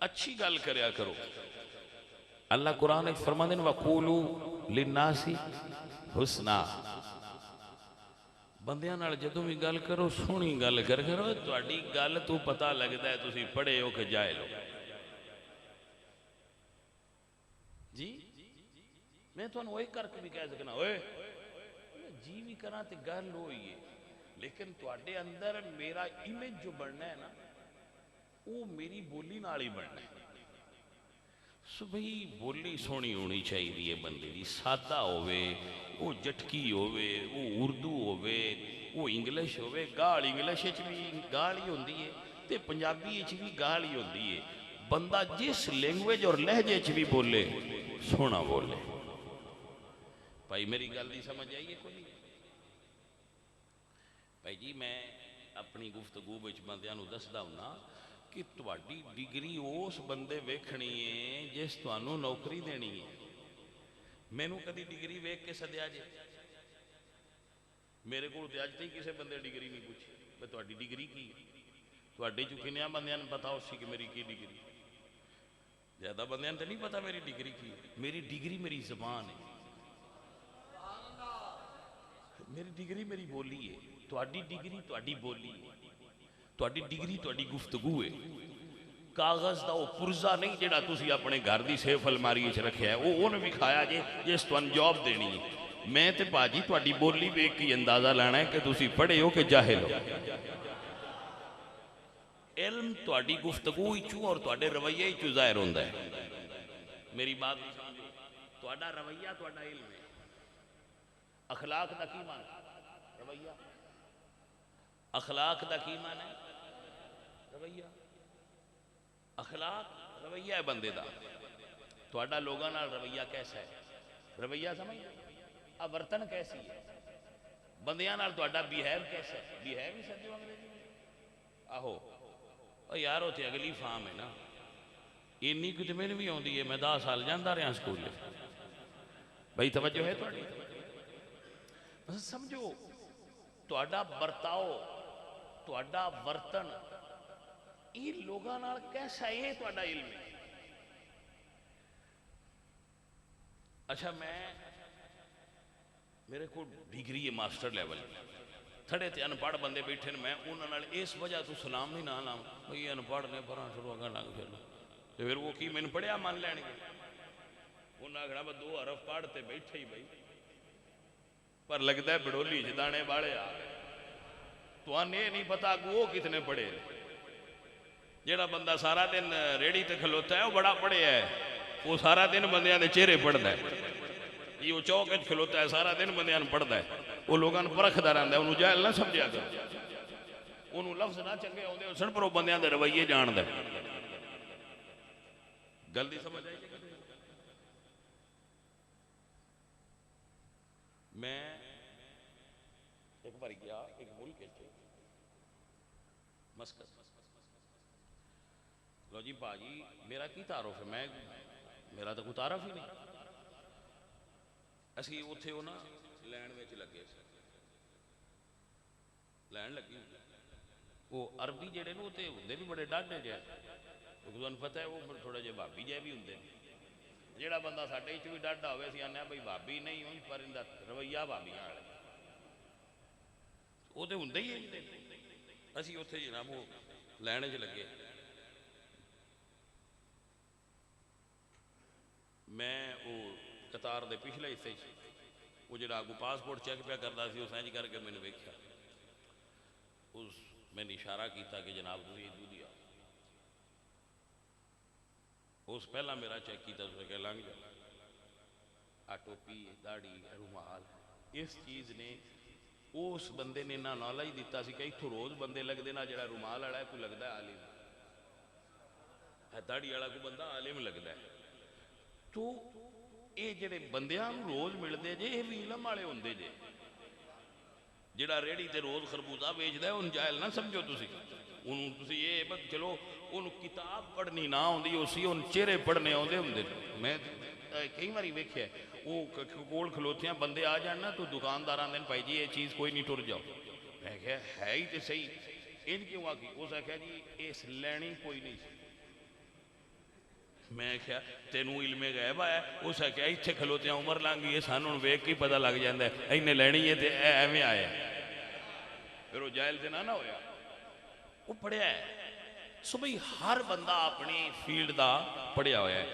S1: اچھی گل کریا کرو اللہ قرآن ایک فرما دیں وَقُولُوا لِلنَّاسِ حُسْنًا بندیاں نال جدوں بھی گل کرو سونی گل کرو تہاڈی گل تو پتہ لگدا ہے تسی پڑھے ہو کہ جاہل ہو جی میں تھانوں وہی کر کے بھی کہہ سکنا اوئے جی بھی کراں تے گل ہوئی ہے لیکن تہاڈے اندر میرا امیج جو بننا ہے نا وہ میری بولی نال ہی بننا ہے سو بھئی بولی سونی ہونی چاہیے بندے دی سادہ ہوئے وہ جٹکی ہوئے وہ اردو ہوئے وہ انگلش ہوئے گال انگلش بھی گال ہی ہوندی ہے تے پنجابی بھی گال ہی ہوندی ہے بندہ جس لینگویج اور لہجے بھی بولے سونا بولے بھائی میری گل نہیں سمجھ آئیے کوئی بھائی جی میں اپنی گفتگو وچ بندیاں نو دسدا ہوں کہ تہاڈی ڈگری اس بندے ویکھنی ہے جس تانوں نوکری دینی ہے مینوں کدی ڈگری ویکھ کے سدیا جے میرے کو تے اج تک کسے بندے ڈگری نہیں پوچھی میں تہاڈی ڈگری کی تہاڈے چوں کنیاں بندیاں نوں پتا ہو سی کہ میری کی ڈگری زیادہ بندیاں تے نہیں پتا میری ڈگری کی میری ڈگری میری زبان ہے میری ڈگری میری بولی ہے تہاڈی ڈگری تہاڈی بولی ہے تہاڈی ڈگری تہاڈی گفتگو ہے کاغذ دا وہ پرزا نہیں جڑا تسی اپنے گھر دی سیف الماری وچ رکھیا ہے وہ نے وکھایا جے جس تانوں جاب دینی ہے میں تے باجی تہاڈی بولی ویکھ کے اندازہ لینا ہے کہ تسی پڑھے ہو کہ جاہل ہو علم تہاڈی گفتگو وچوں اور تہاڈے رویے وچوں ظاہر ہوندا ہے میری بات سمجھو تہاڈا رویہ تہاڈا علم ہے اخلاق دا کی معنی رویہ اخلاق دا کی معنی رویہ اخلاق رویہ ہے بندے دا تہاڈا لوگاں نال رویہ کیسا ہے رویہ سمجھ اب برتن کیسی ہے بندیاں نال تہاڈا بیہیو کیسا ہے بیہیو ہی سدیو انگریزی میں آہو او یار او تے اگلی فارم ہے نا اینی کچھ مینوں بھی آوندی ہے میں 10 سال جاندا رہا سکول بھائی توجہ ہے تہاڈی بس سمجھو تہاڈا برتاؤ تہاڈا ورتن یہ لوگاں نال کیسا ہے تہاڈا علم ہے اچھا میں میرے کو ڈگری ہے ماسٹر لیول تھڑے تے انپڑھ بندے بیٹھے میں انہاں نال اس وجہ تو سلام نہیں نہ لاؤں بھئی انپڑھ نے پراں شروع اگا لگ پھر وہ کی مینوں پڑھیا مان لین گے انہاں آکھنا بس 2 حرف پڑھ تے بیٹھے ہی بھائی پر لگتا ہے بڑولی جدانے والے آ تو یہ نہیں پتا کہ وہ کتنے پڑھے جیڑا بندہ سارا دن ریڑی تے کھلوتا ہے وہ بڑا پڑھیا ہے وہ سارا دن بندیاں دے چہرے پڑھتا ہے یہ وہ چوک وچ کھلوتا ہے سارا دن بندیاں پڑھتا ہے وہ لوگاں پرکھدا رہندا ہے انہوں جاہل نہ سمجھیا کرو انہوں لفظ نہ چنگے آوندے سن پر وہ بندیاں دے رویے جاندا ہے گل دی سمجھ آئی میں ایک بار گیا ایک ملک مسقط لو جی باجی میرا کی تعارف ہے میں میرا تو کوئی تعارف ہی نہیں. اسی اتنے وہ نا لین میں لگے لین لگی وہ عربی جہے نا وہ تو ہوں بھی بڑے ڈاڈے جہ تمہیں پتہ ہے وہ تھوڑے جہے بھابی جہ بھی ہوں. جہاں بندہ ساڈے بھی ڈاڈا ہوئے اسی آنے بھائی بھابی نہیں ہوں پر ان کا رویہ بھابیاں والے وہ تو ہوں ہی. اسی اتنے جناب وہ لین چ لگے. میں وہ قطار دے پچھلے حصے وہ جڑا آگو پاسپورٹ چیک پیا کرتا سی اس اینج کر کے میں نے ویکھیا اس میں نے اشارہ کیتا کہ جناب تسی ادھر دیا اس پہلا میرا چیک کیتا اس نے کہ لنگ جا آ ٹوپی داڑھی رومال اس چیز نے اس بندے نے نہ نالج دیتا سی کہ اتھوں روز بندے لگتے نہ جڑا رومال والا ہے کوئی لگتا ہے عالم ہے داڑھی والا کوئی بندہ عالم لگتا ہے. تو یہ جڑے بندیاں روز ملتے جے یہ بھی علم والے ہوندے جے. جڑا ریڑھی تے روز خربوزہ بیچدا ہے ان جاہل نہ سمجھو تسی انہوں تسی یہ بس چلو ان کتاب پڑھنی نہ ہوندی اسی ان چہرے پڑھنے ہوندے ہوندے. میں کئی باری ویکھیا وہ کول کھلوتیاں بندے آ جان نا تو دکاندار آندے بھائی جی یہ چیز کوئی نہیں ٹر جاؤ. میں کہا ہے ہی تے صحیح ان کیوں آ گئی. اس نے کہا جی اس لینی کوئی نہیں. میں کہا تینوں علم غیب آیا. اس نے کہا اتنے کھلوتیاں عمر لنگ گئی سانوں ویکھ کے پتہ لگ جاتا ہے انہیں لینی ہے تے ایویں آیا پھر وہ جائل تے نہ ہویا. وہ پڑھیا ہے سو بھئی ہر بندہ اپنی فیلڈ دا پڑھیا ہوا ہے.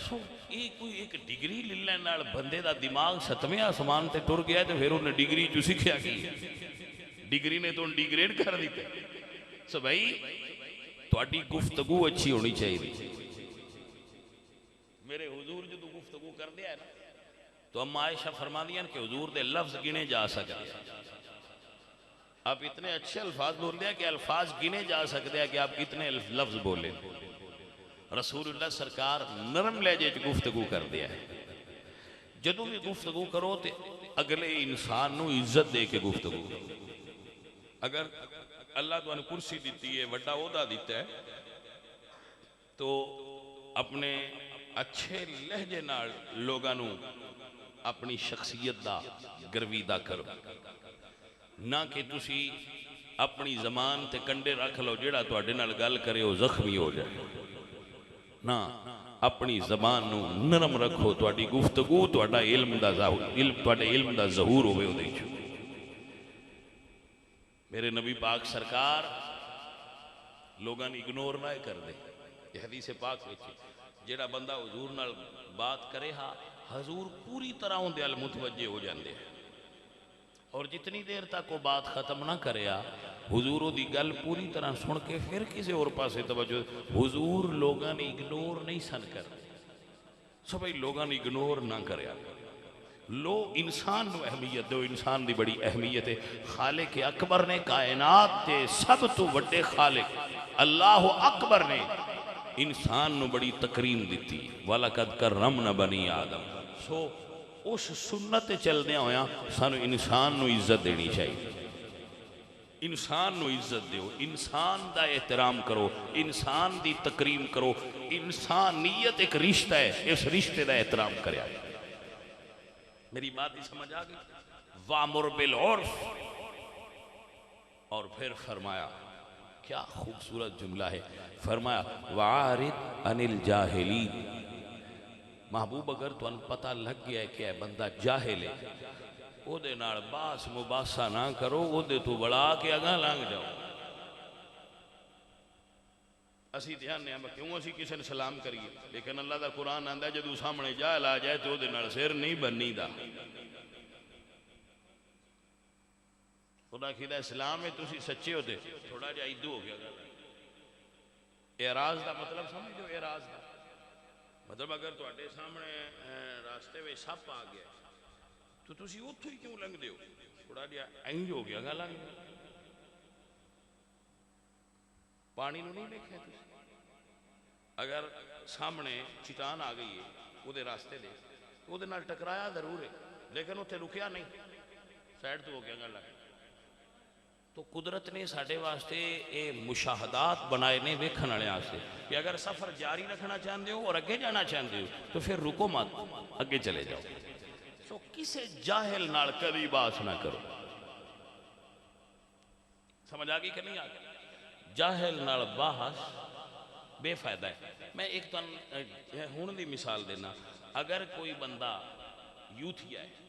S1: سو یہ کوئی ایک ڈگری لے لینا بندے دا دماغ ستویں آسمان تے ٹر گیا تو پھر انہیں ڈگری جو سیکھیا کی ڈگری نے تو ان ڈیگریڈ کر دیتے. سو بھئی تہاڈی گفتگو اچھی ہونی چاہیے. میرے حضور جو تو گفتگو کر دیا ہے نا تو اما عائشہ فرما دیا کہ حضور دے لفظ گنے جا سکتے ہیں. آپ اتنے اچھے الفاظ بول دیا کہ الفاظ گنے جا سکتے ہیں کہ آپ کتنے لفظ بولے. رسول اللہ سرکار نرم لہجے چ گفتگو کر دیا ہے. جدو بھی گفتگو کرو تے اگلے انسان نو عزت دے کے گفتگو. اگر اللہ تو انہیں کرسی دیتی ہے وڈا عہدہ دیتا ہے تو اپنے اچھے لہجے نال لوگاں نو اپنی شخصیت دا گرویدہ کرو. نہ کہ تسی اپنی زمان تے کنڈے رکھ لو جیڑا تواڈے نال گل کرے وہ زخمی ہو جائے. نہ اپنی زبان نو نرم رکھو. تواڈی گفتگو تواڈا علم دا تواڈے علم دا ظہور ہوے اودے وچ. میرے نبی پاک سرکار لوگاں نے اگنور نہ کر دے. یہ حدیث پاک وچ جیڑا بندہ حضور نال بات کرے ہاں حضور پوری طرح اون دے ال متوجہ ہو جاندے ہیں. اور جتنی دیر تک وہ بات ختم نہ کریا حضور دی گل پوری طرح سن کے پھر کسی اور پاسے توجہ. حضور لوگاں نے اگنور نہیں سن کر سو بھئی لوگاں نے اگنور نہ کریا. لو انسان نو اہمیت دو. انسان دی بڑی اہمیت ہے. خالق اکبر نے کائنات تے سب تو بڑے خالق اللہ اکبر نے انسان نو بڑی تکریم دیتی. وَلَقَدْ كَرَّمْنَا بَنِي آدم. سو اس سنت چلدے ہویا سانو انسان نو عزت دینی چاہیے. انسان نو عزت دیو. انسان دا احترام کرو. انسان دی تکریم کرو. انسانیت ایک رشتہ ہے. اس رشتے دا احترام کریا. میری بات ہی سمجھ آ گئی. وَامُرْ بِالْعُرْفِ اور پھر فرمایا کیا خوبصورت جملہ ہے. فرمایا وَعَارِضْ عَنِ الْجَاهِلِينَ. محبوب اگر تو ان پتہ لگ گیا ہے کہ بندہ جاہل ہے او دے نال باس مباسہ نہ کرو. او دے تو بڑا کے اگاں لانگ جاؤ. اسی دھیان نہیں ہم کیوں اسی کسی نے سلام کریے لیکن اللہ دا قرآن آندہ ہے جدو سامنے جاہل آ جائے تو او دے نال سیر نہیں بننی دا. خدا خدا اسلام میں تسی سچے ہوتے تھوڑا جا ایدو ہو گیا. اعراض دا مطلب سمجھو. اعراض دا مطلب اگر تو اٹھے سامنے راستے میں سپ آ گیا تو تسی اتھو ہی کیوں لنگ دیو. تھوڑا جا اینج ہو گیا گا لنگ پانی نو نہیں دیکھے. تسی اگر سامنے چٹان آ گئی ہے وہ دے راستے دے وہ دے نال ٹکرایا ضرور ہے لیکن اتھے رکیا نہیں سائڈ تو ہو گیا گا لنگ. تو قدرت نے ساڈے واسطے یہ مشاہدات بنائے نے ویکھن والے واسطے کہ اگر سفر جاری رکھنا چاہتے ہو اور اگے جانا چاہتے ہو تو پھر رکو مت، اگے چلے جاؤ. سو کسے جاہل نال کبھی بات نہ کرو. سمجھ آ گئی کہ نہیں آ گئی؟ جاہل نال بحث بے فائدہ ہے. میں ایک ہون دی مثال دینا. اگر کوئی بندہ یوتھیا ہے،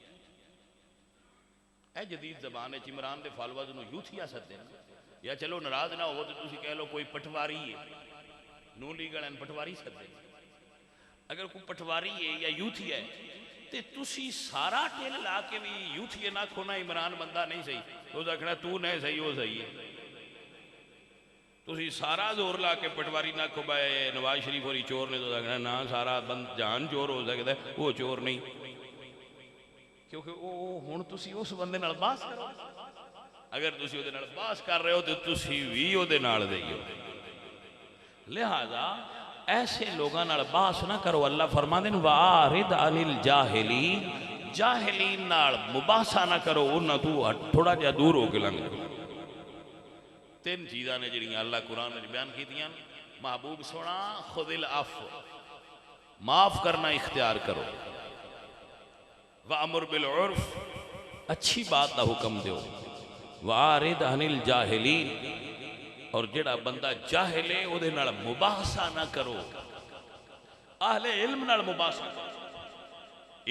S1: اے جدید زبان ہے عمران دے فالوز نو یوتھیا سدے، یا چلو ناراض نہ ہو تو تسی کہہ لو کوئی پٹواری ہے، نو لیگل این پٹواری سدے. اگر کوئی پٹواری ہے یا یوتھیا ہے تے تسی سارا ٹیل لا کے بھی یوتھیا نہ کھونا عمران بندہ نہیں صحیح، تو آکھنا تو نہیں صحیح وہ صحیح ہے. تسی سارا زور لا کے پٹواری نہ کھبائے نواز شریف ہوری چور نے، تو آکھنا نا سارا جان چور ہو سکتا ہے، وہ چور نہیں. کیونکہ وہ ہن تسی اس بندے نال باس کرو. اگر تسی وہ نال باس کر رہے ہو تو تسی بھی وہ نال دے ہو. لہذا ایسے لوگاں نال باس نہ کرو. اللہ فرما دین وَآرِدْ عَنِ الْجَاهِلِينَ، جاہلین نال مباحثہ نہ کرو، انہاں تو تھوڑا جا دور ہو کے لنگ. تین چیزاں نے جڑیاں اللہ قرآن نے بیان کی دیاں. محبوب سونا خذ العفو، معاف کرنا اختیار کرو. وَأَمُرْ بِالْعُرْفِ، اچھی بات کا حکم دیو. وَآرِدْ عَنِ الْجَاهِلِينَ، اور جڑا بندہ جاہل ہے او دے نال مباحثہ نہ کرو. اہل علم نال مباحثہ کرو.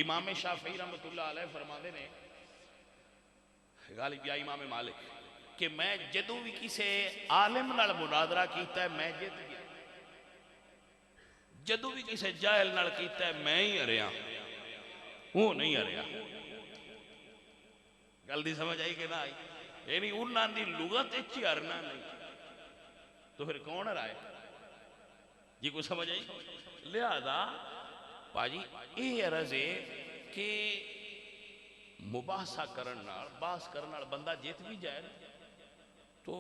S1: امام شافعی رحمۃ اللہ علیہ فرماندے نے، غالب یا امام مالک، کہ میں جدو بھی کسی عالم نال مناظرہ کیتا ہے میں جیت گیا، جدو بھی کسی جاہل نال کیتا ہے میں ہی ہریا، وہ نہیں ہریا. گل دی سمجھ آئی کہ نہ آئی؟ یعنی انہاں دی لغت اچھی ہرنا نہیں تو پھر کون ہرائے؟ جی کوئی سمجھ آئی؟ لہذا پاجی یہ عرض ہے کہ مباحثہ کرن نال باس کرن نال بندہ جیت بھی جائے تو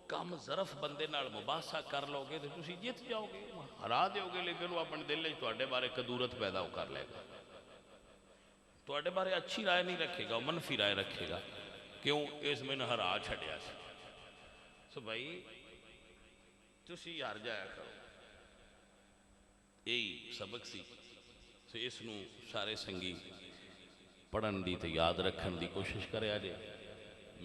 S1: کم ظرف بندے نال مباحثہ کر لو گے تو تسی جیت جاؤ گے، ہرا دیو گے، لیکن وہ اپنے دل وچ تواڈے بارے کدورت پیدا کر لے گا، تواڈے بارے اچھی رائے نہیں رکھے گا، منفی رائے رکھے گا. کیوں؟ اس میں ہرا چھڑیا سی. سو بھائی تسی ہار جایا کرو. یہی سبق سی. سو اس نو سارے سنگی پڑھن دی تے یاد رکھن دی کوشش کرے آجے.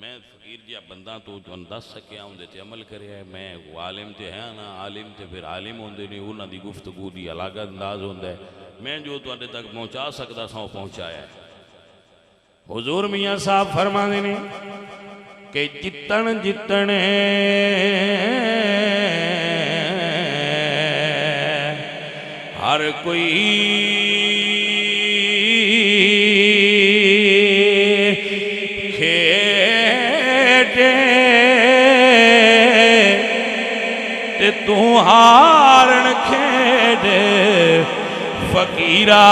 S1: میں فقیر جیا بندہ تو جن دس سکیا ہوں دے تے عمل کرے آئے. میں عالم تے ہیں نا، عالم تے پھر عالم ہوندے نہیں، انہاں دی گفتگو دی الگ انداز ہوندہ ہے. میں جو تو آنے تک پہنچا سکتا ساں پہنچایا ہے. حضور میاں صاحب فرما دینے کہ جتن جتنے ہر کوئی تو ہارن کھیڑے فقیرہ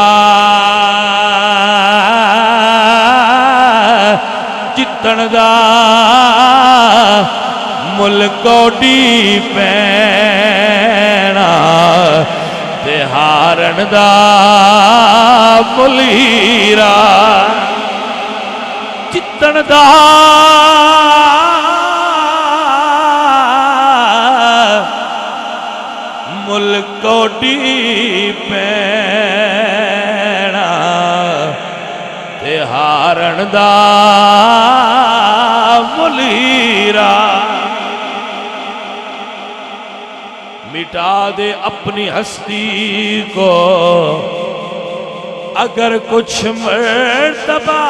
S1: جتن دا ملکوڈی پینا تے ہارن دا ملیرہ جتن دا ملکوڈی پینا تے ہارن دا ملیرہ مٹا دے اپنی ہستی کو اگر کچھ مرتبہ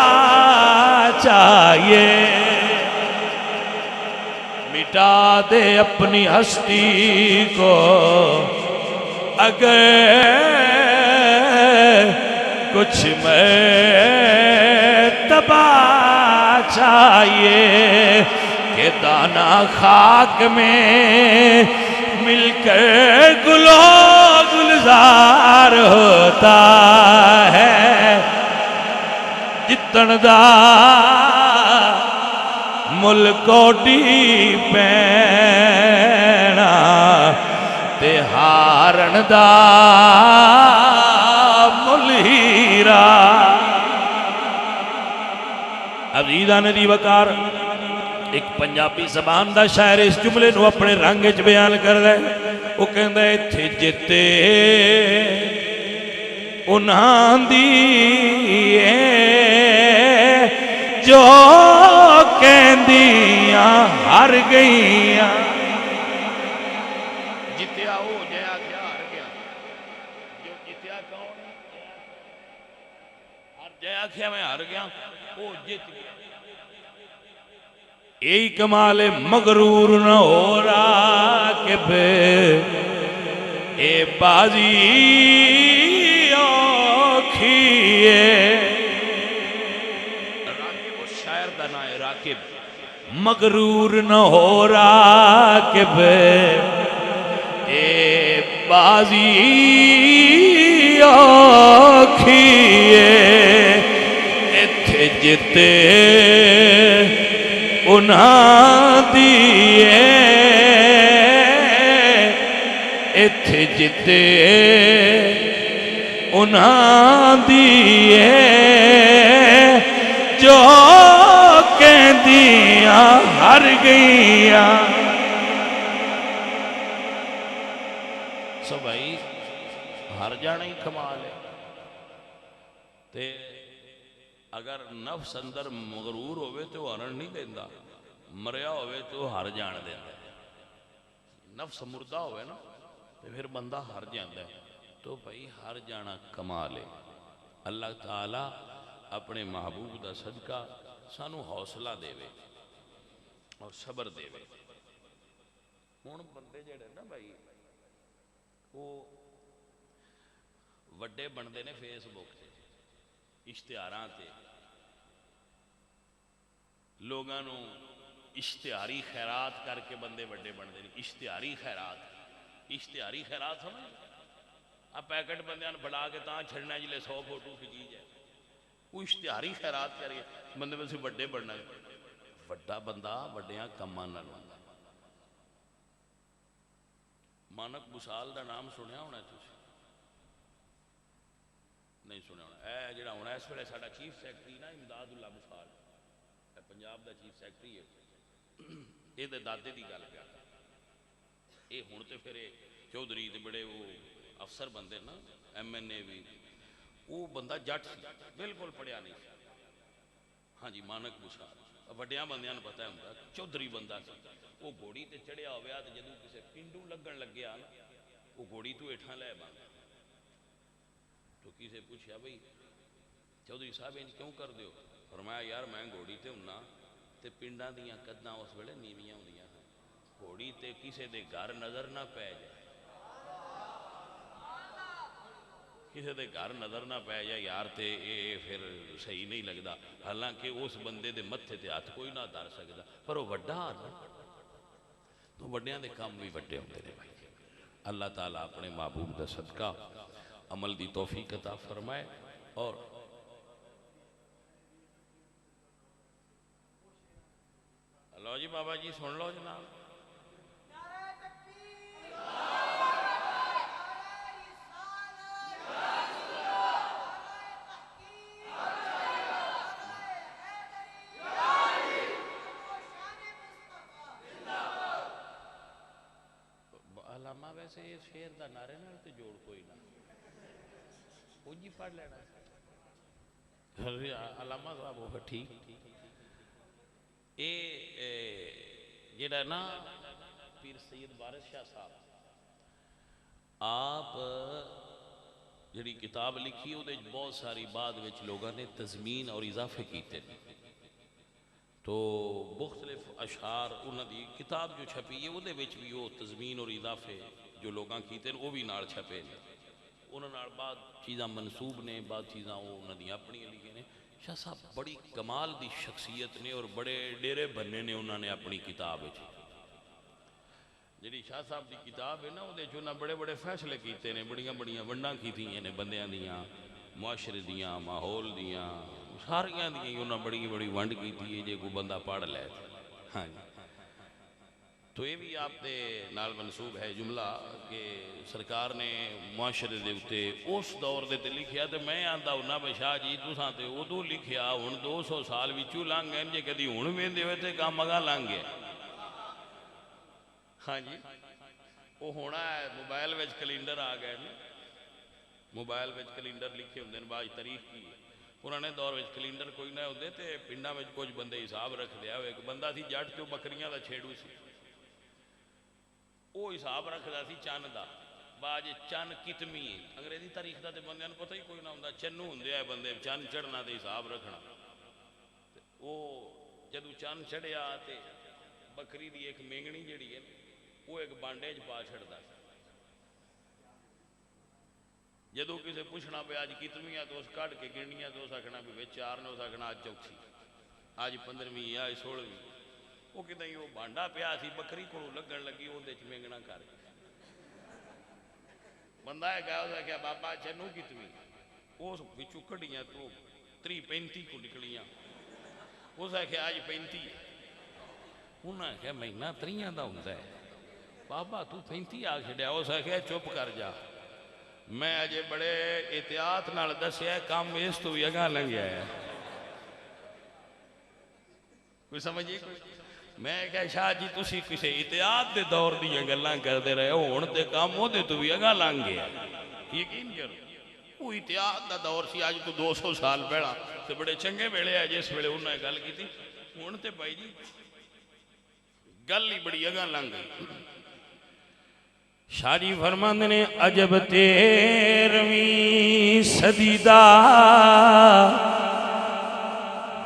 S1: چاہیے مٹا دے اپنی ہستی کو اگر کچھ مرتبہ چاہیے کہ دانا خاک میں مل کر گلو گلزار ہوتا ہے جتن دا ملکوڈی پینا تے ہارن دا ملیرہ. عزیزان دی وقار ایک پنجابی زبان دا شاعر اس جملے نو اپنے رنگ وچ بیان کردا ہے، وہ کہندا ہے ایتھے جتے انہاں دی جو کہندیاں ہر گئیاں، جتیا ہو جیا کیا ہر گیا، جو جتیا کون ہر جیا کیا میں ہر گیا، وہ جت گیا۔ یہی کمال مغرور نہ ہو رہا کہ بے اے بازی آکھیے، راکب اس شاعر دا نا ہے راکب، مغرور نہ ہو رہا کہ بے اے بازی آکھیے، ایتھے جتے انہاں دیئے، ایتھے جتے انہاں دیئے جو کہندیاں ہر گئیاں۔ سو بھائی ہر جانا ہی کمال ہے، تے اگر نفس اندر مغرور ہوئے تو ہرن نہیں دیندہ، مریا ہوئے تو ہر جان دیندہ، نفس مردہ ہوئے نا تو پھر بندہ ہر جاندہ ہے۔ تو بھائی ہر جانا کمال ہے۔ اللہ تعالیٰ اپنے محبوب دا صدقہ سانو حوصلہ دے وے اور صبر دے وے۔ ہون بندے جڑے نا بھائی وہ وڈے بندے نے فیس بک تے اشتہاراں تے لوگاں نو اشتہاری خیرات کر کے بندے وڈے بندے نہیں، اشتہاری خیرات سمجھ اب پیکٹ بندیاں بڑھا کے تاں چھڑنا جلے 100 فوٹو کھچی جائے، وہ اشتہاری خیرات کر کے بندے میں سے وڈے بڑھنا ہے۔ وڈا بندہ وڈیاں کماں نال ہوندا۔ مانک بسال دا نام سنیا ہونا ہے تسی؟ نہیں سنیا ہونا۔ اے جڑا ہونا اس ویلے ساڈا چیف سیکرٹری نا امداد اللہ بسال، اے پنجاب دا چیف سیکرٹری ہے، اے دے دادے دی گل پیا، اے ہن تے پھر چودھری تے بڑے وہ افسر بندے نا ایم این اے بھی، وہ بندہ جٹ سی بالکل پڑھیا نہیں سی، ہاں جی مانک بسال وڈیاں بندیاں نوں پتہ ہوندا، چودھری بندہ سی، وہ گھوڑی تے چڑھیا ہویا تے جدوں کسے پنڈو لگن لگیا نا وہ گھوڑی تو ہیٹھاں لے باندا، تو کسے پوچھیا بھئی چودھری صاحب انج کیوں کر دیو؟ فرمایا یار میں گھوڑی تے ہننا تے پنڈاں دیاں قداں اس ویلے نیویاں ہوندیاں، گھوڑی تے کسے دے گھر نظر نہ پے جائے، کسی دے گھر نظر نہ پے جائے یار تے اے پھر صحیح نہیں لگدا، حالانکہ اس بندے دے متھے تے ہاتھ کوئی نہ دھر سکدا، پر وہ وڈا نا، تو وڈیاں دے کام بھی وڈے ہوندے نے بھائی۔ اللہ تعالیٰ اپنے محبوب دا صدقہ عمل دی توفیق عطا فرمائے۔ اور اللہ جی بابا جی سن لو جناب، علامہ ویسے یہ شیر دا نعرے نال تے جوڑ کوئی نہ وہ جی پڑھ لینا علامہ صاحب وہ ٹھیک اے جڑا نا پیر سید وارث شاہ صاحب آپ جڑی کتاب لکھی وہ بہت ساری بعد وچ لوگوں نے تضمین اور اضافے کیتے تو مختلف اشعار انہوں دی کتاب جو چھپی ہے وہ دے وچ بھی وہ تضمین اور اضافے جو لوگاں کیتے وہ بھی نال چھپے نے، انہوں نے بعد چیزاں منسوب نے، بعد چیزاں وہ انہوں دی اپنی لکھے نے۔ شاہ صاحب بڑی کمال دی شخصیت نے اور بڑے ڈیرے بننے نے انہوں نے اپنی کتاب وچ، جڑی شاہ صاحب دی کتاب ہے نا وہ دے جو نہ بڑے بڑے فیصلے کیتے نے، بڑیاں بڑیاں ونڈاں کیتیاں نے بندیاں دیاں، معاشرے دیاں، ماحول دیاں، ساریاں دیاں انہوں نے بڑی بڑی ونڈ کیتی ہے جے کو بندہ پڑھ لے۔ ہاں جی تو یہ بھی آپ دے نال منسوب ہے جملہ کہ سرکار نے معاشرے دے اتے اس دور دے تے لکھیا تے میں آندا ہونا بھئی شاہ جی تساں تے ادو لکھیا ہن 200 سال وچوں لنگ گئے جے کدی ہن ویندے ہوئے تے کام اگاں لنگ گیا ہاں جی وہ ہونا ہے موبائل وچ کیلنڈر آ گئے نا موبائل وچ کیلنڈر لکھے ہوندے باج تاریخ کی پرانے دور وچ کیلنڈر کوئی نہ ہوندے تے پنڈاں وچ کچھ بندے حساب رکھ دیا ایک بندہ سی جٹ تے بکریاں دا چھیڑو سی وہ حساب رکھدا سی چن دا باج چن کتمی ہے انگریزی تاریخ دا تے بندیاں نوں پتہ ہی کوئی نہ ہوندا چنو ہوندے آ بندے چن چڑھنا تے حساب رکھنا وہ جدوں چن چڑھیا تے بکری دی ایک مینگنی جڑی ہے وہ ایک بانڈے چ پا چھڑدا جدو کسے پوچھنا پہ آج کتنیاں تو اس کٹ کے گننیاں تو اس آکھنا بھی چار نے اس آکھنا آج چوتھی آج 15ویں آج 16ویں وہ کتنی وہ بانڈا پیا سی بکری کو لگن لگی وہ دے مینگنا کر بندہ ہے کہا اس آکھیا بابا چنو کتنی اس بچو کڑیاں تو 35 کو نکلیاں اس آکھیا آج 35 انہوں نے کہا مہینہ 3 دا ہوتا ہے بابا تو 35 آ چھڑیا اس آکھیا چپ کر جا میں اجے بڑے احتیاط نال دسیا کام اس تو بھی اگاں لنگیا ہے کوئی سمجھے میں کہا شاہ جی تسی کسے احتیاط دے دور دیاں گلاں کردے رہے ہو ہن تے کام ہو دے تو بھی اگاں لنگ گیا یقین کرو وہ احتیاط دا دور سی آج تو 200 سال پہلا تے بڑے چنگے ویلے ہے جس ویلے انہوں نے گل کی تھی ہن تے بھائی جی گل ہی بڑی اگاں لنگ گئی شاہ جی فرماندے نے عجب 13ویں صدی دا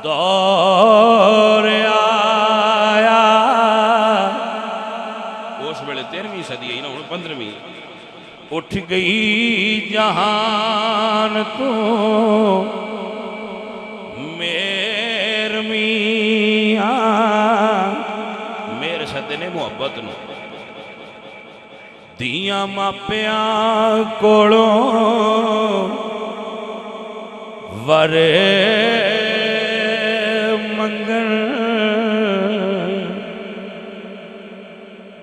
S1: دور آیا اس ویلے 13ویں صدی ہے نا ہن 15ویں اٹھ گئی جہان تو میر میاں میر سدے نے محبت نو دیاں ماپیاں کولوں ورے منگن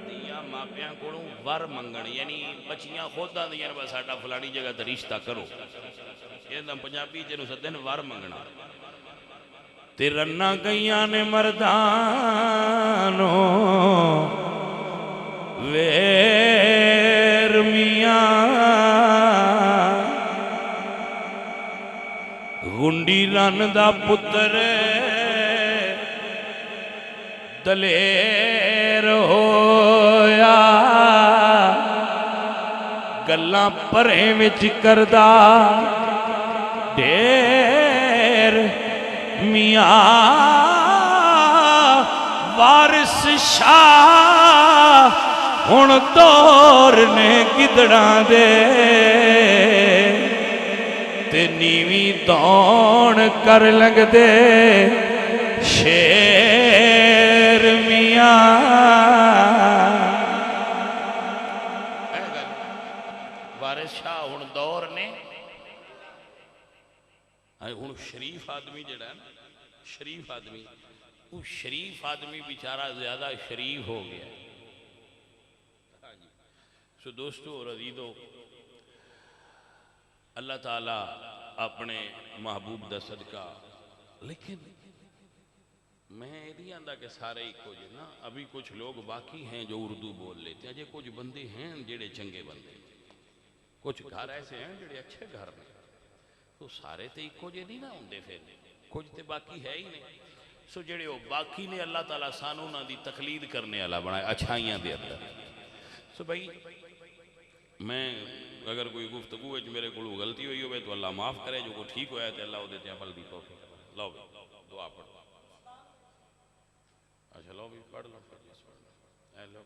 S1: دیاں ماپیاں کولوں ور منگن یعنی بچیاں خود آندیاں نے بس ساڈا فلانی جگہ تے رشتہ کرو یہ دم پنجابی جنوں سدن ور منگنا تے رنا گئیاں نے مردانوں ویر میاں گنڈی رن دا پتر دلیر ہویا گلاں پریں وچ کردا ڈیر میاں وارث شاہ ہن دور نے گدڑاں دے تے نیویں دون کر لگ دے شیر میاں وارث شاہ ہن دور نے ہن شریف آدمی جڑا ہے نا شریف آدمی وہ شریف آدمی بیچارہ زیادہ شریف ہو گیا سو دوستو اور عزیزو اللہ تعالیٰ اپنے محبوب دا صدقہ لیکن میں نہیں آندہ کہ سارے ہی کچھ نا ابھی کچھ لوگ باقی ہیں جو اردو بول لیتے ہیں کچھ بندے ہیں جڑے چنگے بندے کچھ گھر ایسے ہیں جڑے اچھے گھر میں تو سارے تے ایک کچھ نہیں نہ ہوندے پھر کچھ تے باقی ہے ہی نہیں سو جڑے وہ باقی نے اللہ تعالیٰ سانو نہ دی تقلید کرنے والا بنائے اچھائیاں دے اندر سو بھائی میں اگر کوئی گفتگو ہے جو میرے کو غلطی ہوئی ہوئے تو اللہ معاف کرے جو کو ٹھیک ہویا ہے تو اللہ وہ دیتے ہیں عمل دی توفیق لو بھی دعا پڑھو اچھا لو بھی پڑھ لو اے لو